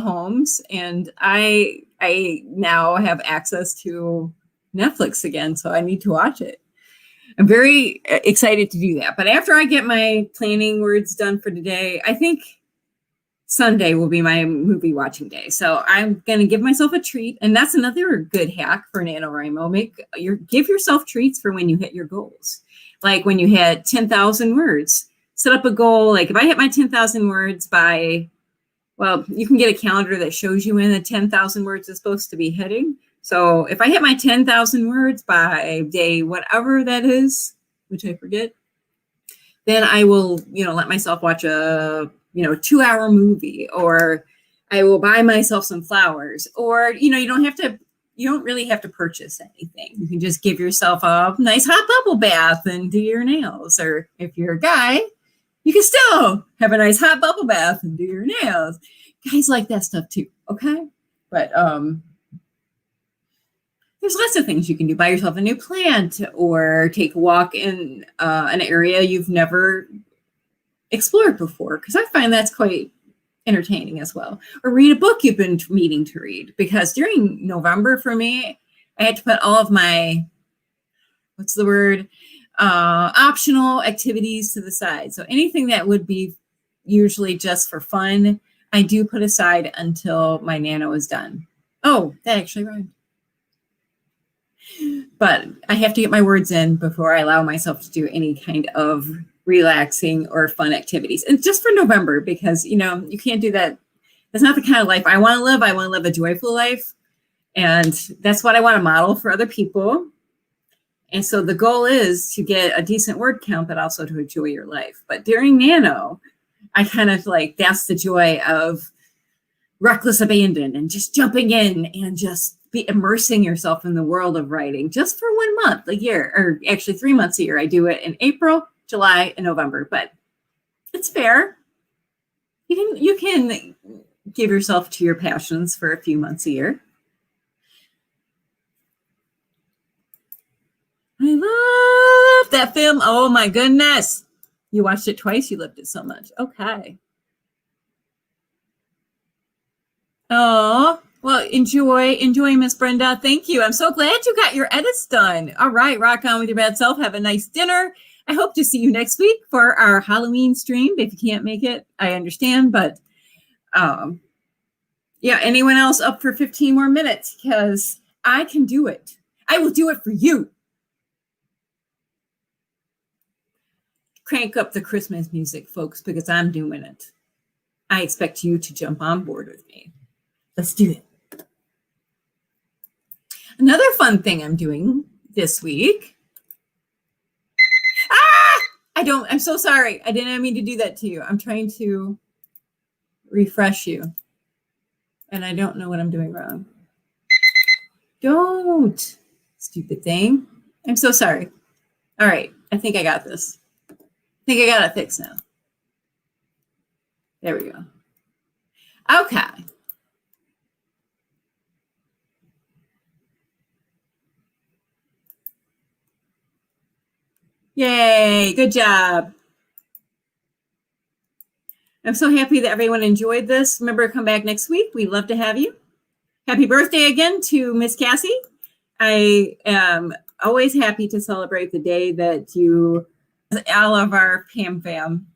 Holmes, and I now have access to Netflix again, so I need to watch it. I'm very excited to do that. But after I get my planning words done for today, I think Sunday will be my movie watching day. So I'm going to give myself a treat. And that's another good hack for Nanowrimo. Give yourself treats for when you hit your goals. Like when you hit 10,000 words, set up a goal. Like if I hit my 10,000 words you can get a calendar that shows you when the 10,000 words is supposed to be hitting. So if I hit my 10,000 words by day, whatever that is, which I forget, then I will, let myself watch a 2-hour movie, or I will buy myself some flowers, or, you don't really have to purchase anything. You can just give yourself a nice hot bubble bath and do your nails. Or if you're a guy, you can still have a nice hot bubble bath and do your nails. Guys like that stuff too. Okay. But, there's lots of things you can do. Buy yourself a new plant, or take a walk in an area you've never explored before, because I find that's quite entertaining as well. Or read a book you've been meaning to read, because during November for me, I had to put all of my, optional activities to the side. So anything that would be usually just for fun, I do put aside until my nano is done. Oh, that actually rhymed. But I have to get my words in before I allow myself to do any kind of relaxing or fun activities. And just for November, because, you can't do that. That's not the kind of life I want to live. I want to live a joyful life. And that's what I want to model for other people. And so the goal is to get a decent word count, but also to enjoy your life. But during Nano, I kind of that's the joy of reckless abandon and just jumping in and just be immersing yourself in the world of writing just for 1 month a year, or actually 3 months a year. I do it in April, July, and November, but it's fair. You can give yourself to your passions for a few months a year. I love that film. Oh my goodness. You watched it twice. You loved it so much. Okay. Oh, well, enjoy, Miss Brenda. Thank you. I'm so glad you got your edits done. All right, rock on with your bad self. Have a nice dinner. I hope to see you next week for our Halloween stream. If you can't make it, I understand. But yeah, anyone else up for 15 more minutes? Because I can do it. I will do it for you. Crank up the Christmas music, folks, because I'm doing it. I expect you to jump on board with me. Let's do it. Another fun thing I'm doing this week. I'm so sorry. I didn't mean to do that to you. I'm trying to refresh you. And I don't know what I'm doing wrong. Don't. Stupid thing. I'm so sorry. All right. I think I got this. I think I got it fixed now. There we go. Okay. Yay, good job. I'm so happy that everyone enjoyed this. Remember to come back next week. We'd love to have you. Happy birthday again to Miss Cassie. I am always happy to celebrate the day that you all of our Pam fam.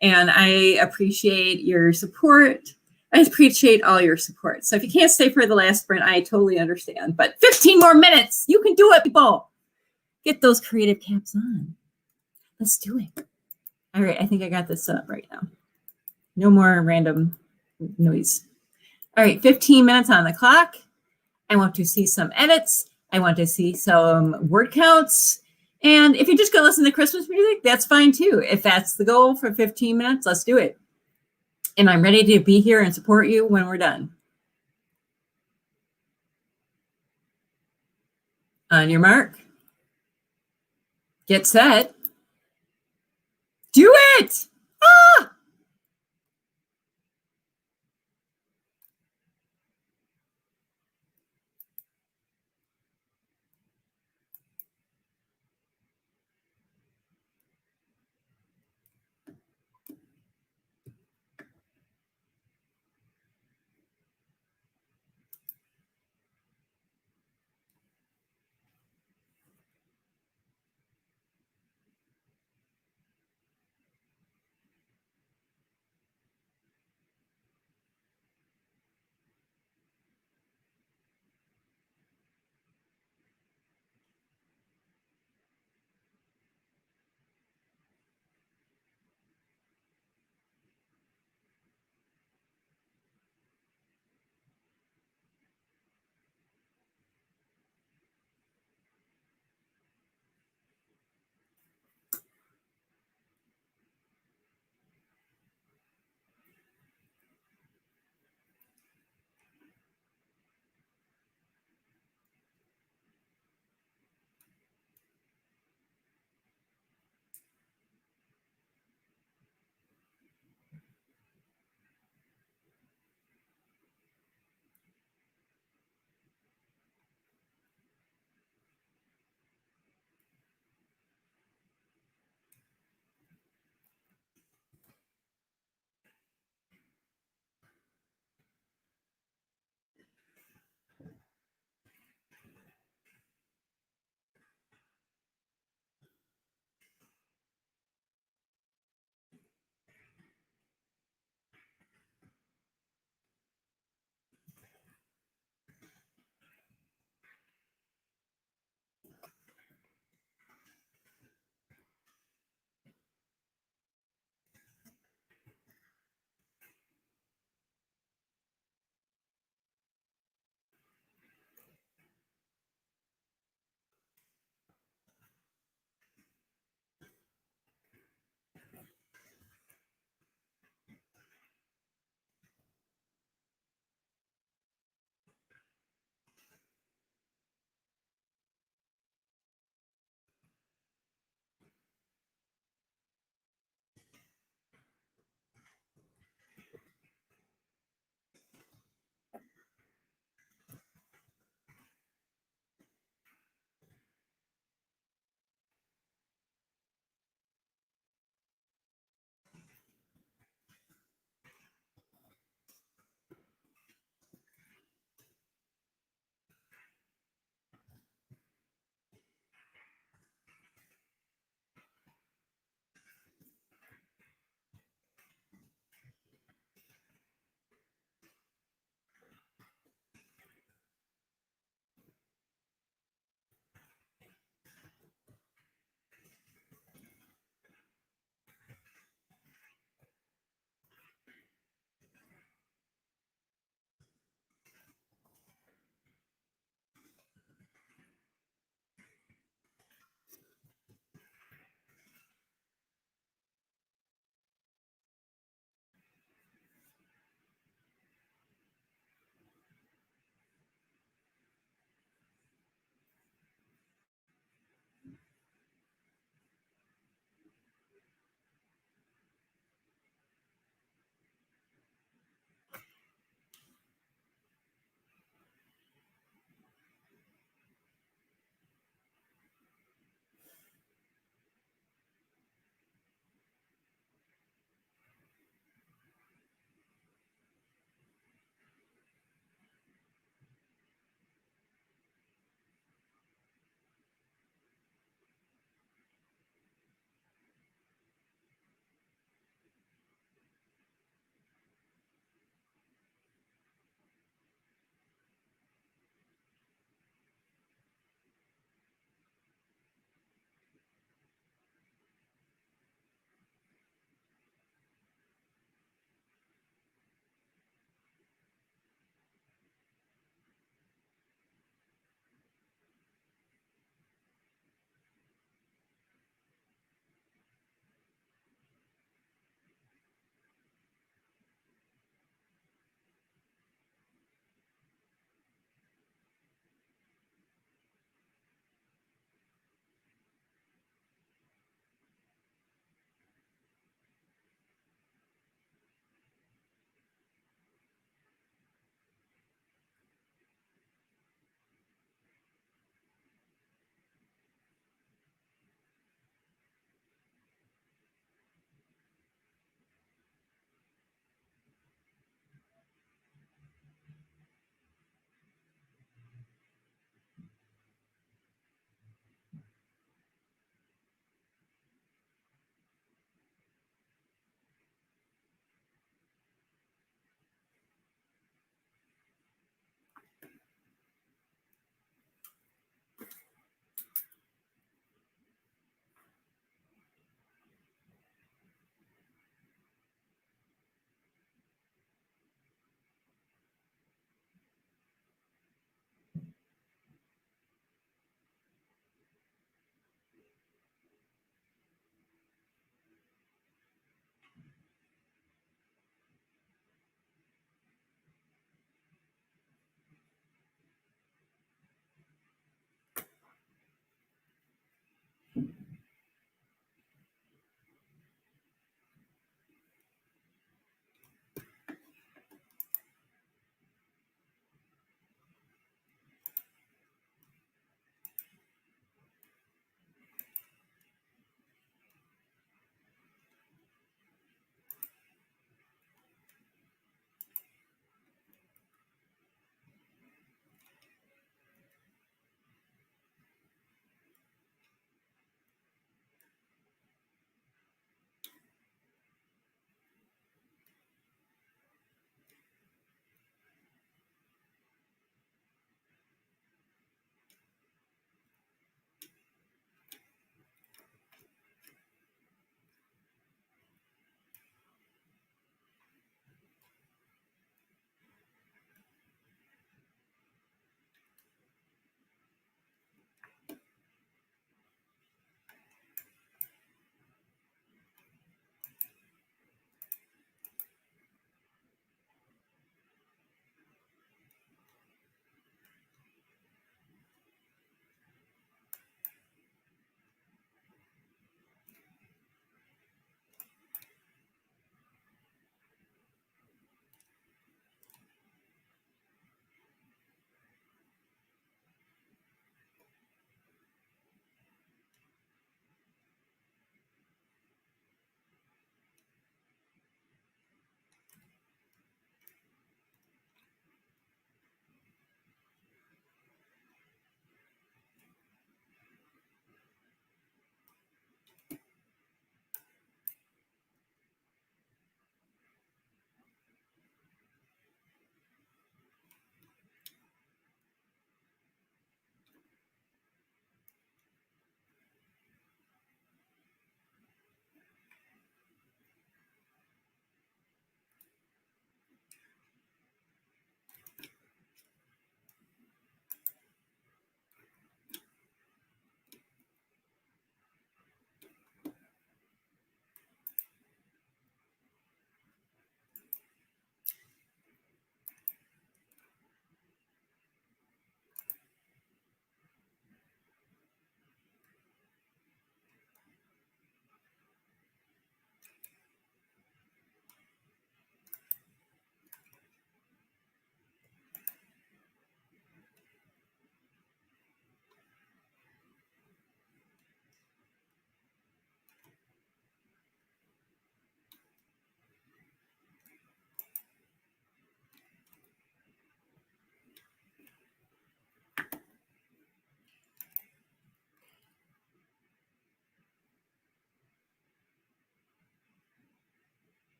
And I appreciate your support. I appreciate all your support. So if you can't stay for the last sprint, I totally understand. But 15 more minutes. You can do it, people. Get those creative caps on. Let's do it. All right. I think I got this set up right now. No more random noise. All right. 15 minutes on the clock. I want to see some edits. I want to see some word counts. And if you're just going to listen to Christmas music, that's fine too. If that's the goal for 15 minutes, let's do it. And I'm ready to be here and support you when we're done. On your mark. Get set. Do it! Ah!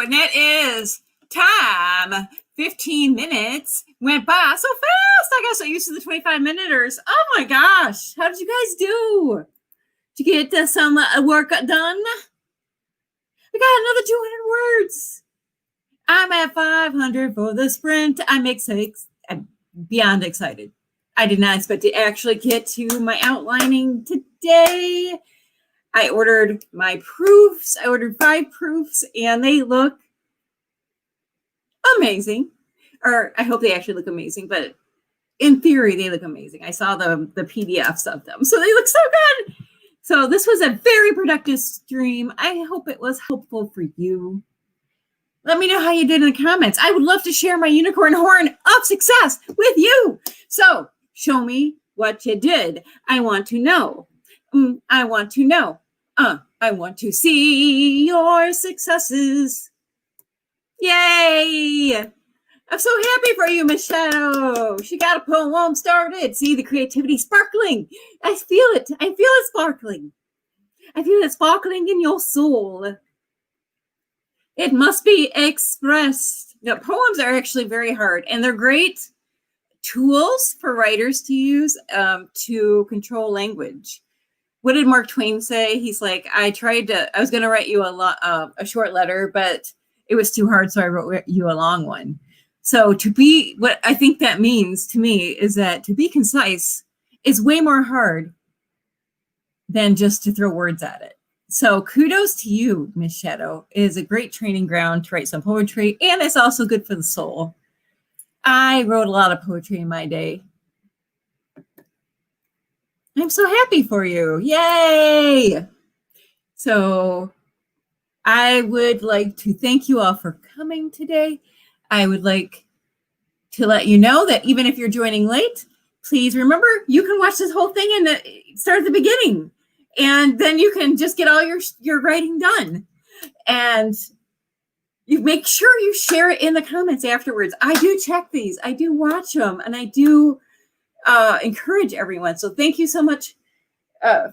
and that is time. 15 minutes went by so fast. I got so used to the 25-minuters. Oh my gosh. How did you guys do? Did you get some work done? We got another 200 words. I'm at 500 for the sprint. I'm beyond excited. I did not expect to actually get to my outlining today. I ordered my proofs. I ordered 5 proofs, and they look amazing. Or I hope they actually look amazing, but in theory, they look amazing. I saw the PDFs of them, so they look so good. So this was a very productive stream. I hope it was helpful for you. Let me know how you did in the comments. I would love to share my unicorn horn of success with you. So show me what you did. I want to know. I want to know. I want to see your successes. Yay! I'm so happy for you, Miss Shadow. She got a poem started. See the creativity sparkling. I feel it. I feel it sparkling. I feel it sparkling in your soul. It must be expressed. Now, poems are actually very hard, and they're great tools for writers to use to control language. What did Mark Twain say? He's like, I was going to write you a short letter, but it was too hard, so I wrote you a long one. So what I think that means to me is that to be concise is way more hard than just to throw words at it. So kudos to you, Miss Shadow. It is a great training ground to write some poetry, and it's also good for the soul. I wrote a lot of poetry in my day. I'm so happy for you. Yay! So I would like to thank you all for coming today. I would like to let you know that even if you're joining late, please remember you can watch this whole thing and start at the beginning. And then you can just get all your writing done. And you make sure you share it in the comments afterwards. I do check these. I do watch them. And I do encourage everyone. So thank you so much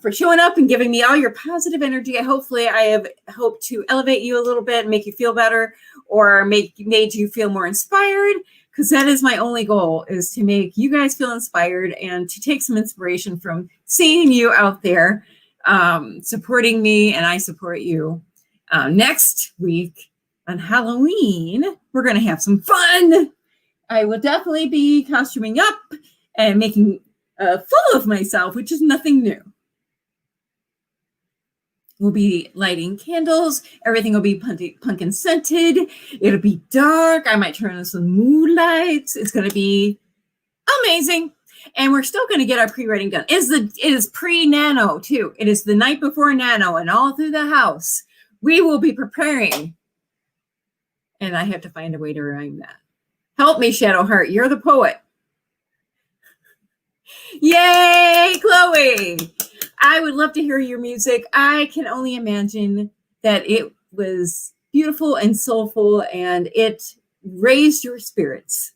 for showing up and giving me all your positive energy. Hopefully I have hoped to elevate you a little bit and make you feel better, or made you feel more inspired, because that is my only goal, is to make you guys feel inspired and to take some inspiration from seeing you out there supporting me, and I support you. Next week on Halloween, we're going to have some fun. I will definitely be costuming up and making full of myself, which is nothing new. We'll be lighting candles. Everything will be pumpkin scented. It'll be dark. I might turn on some mood lights. It's going to be amazing. And we're still going to get our pre-writing done. It is pre-Nano, too. It is the night before Nano, and all through the house, we will be preparing. And I have to find a way to rhyme that. Help me, Shadowheart. You're the poet. Yay, Chloe! I would love to hear your music. I can only imagine that it was beautiful and soulful, and it raised your spirits.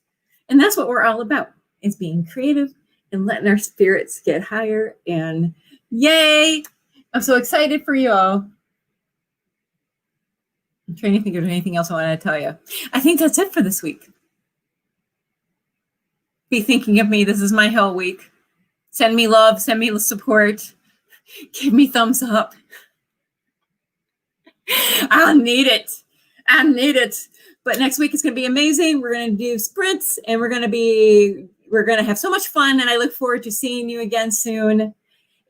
And that's what we're all about, is being creative and letting our spirits get higher. And yay! I'm so excited for you all. I'm trying to think of anything else I want to tell you. I think that's it for this week. Be thinking of me. This is my hell week. Send me love. Send me support. Give me thumbs up. I'll need it. I need it. But next week is going to be amazing. We're going to do sprints, and we're going to have so much fun, and I look forward to seeing you again soon.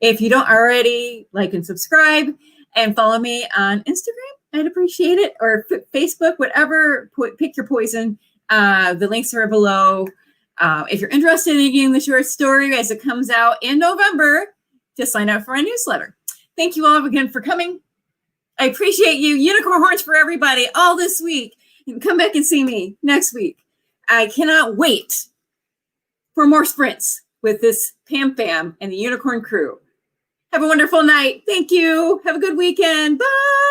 If you don't already, like and subscribe and follow me on Instagram, I'd appreciate it, or Facebook, whatever. Pick your poison. The links are below. If you're interested in getting the short story as it comes out in November, just sign up for our newsletter. Thank you all again for coming. I appreciate you. Unicorn horns for everybody all this week. And come back and see me next week. I cannot wait for more sprints with this Pam Fam and the Unicorn crew. Have a wonderful night. Thank you. Have a good weekend. Bye.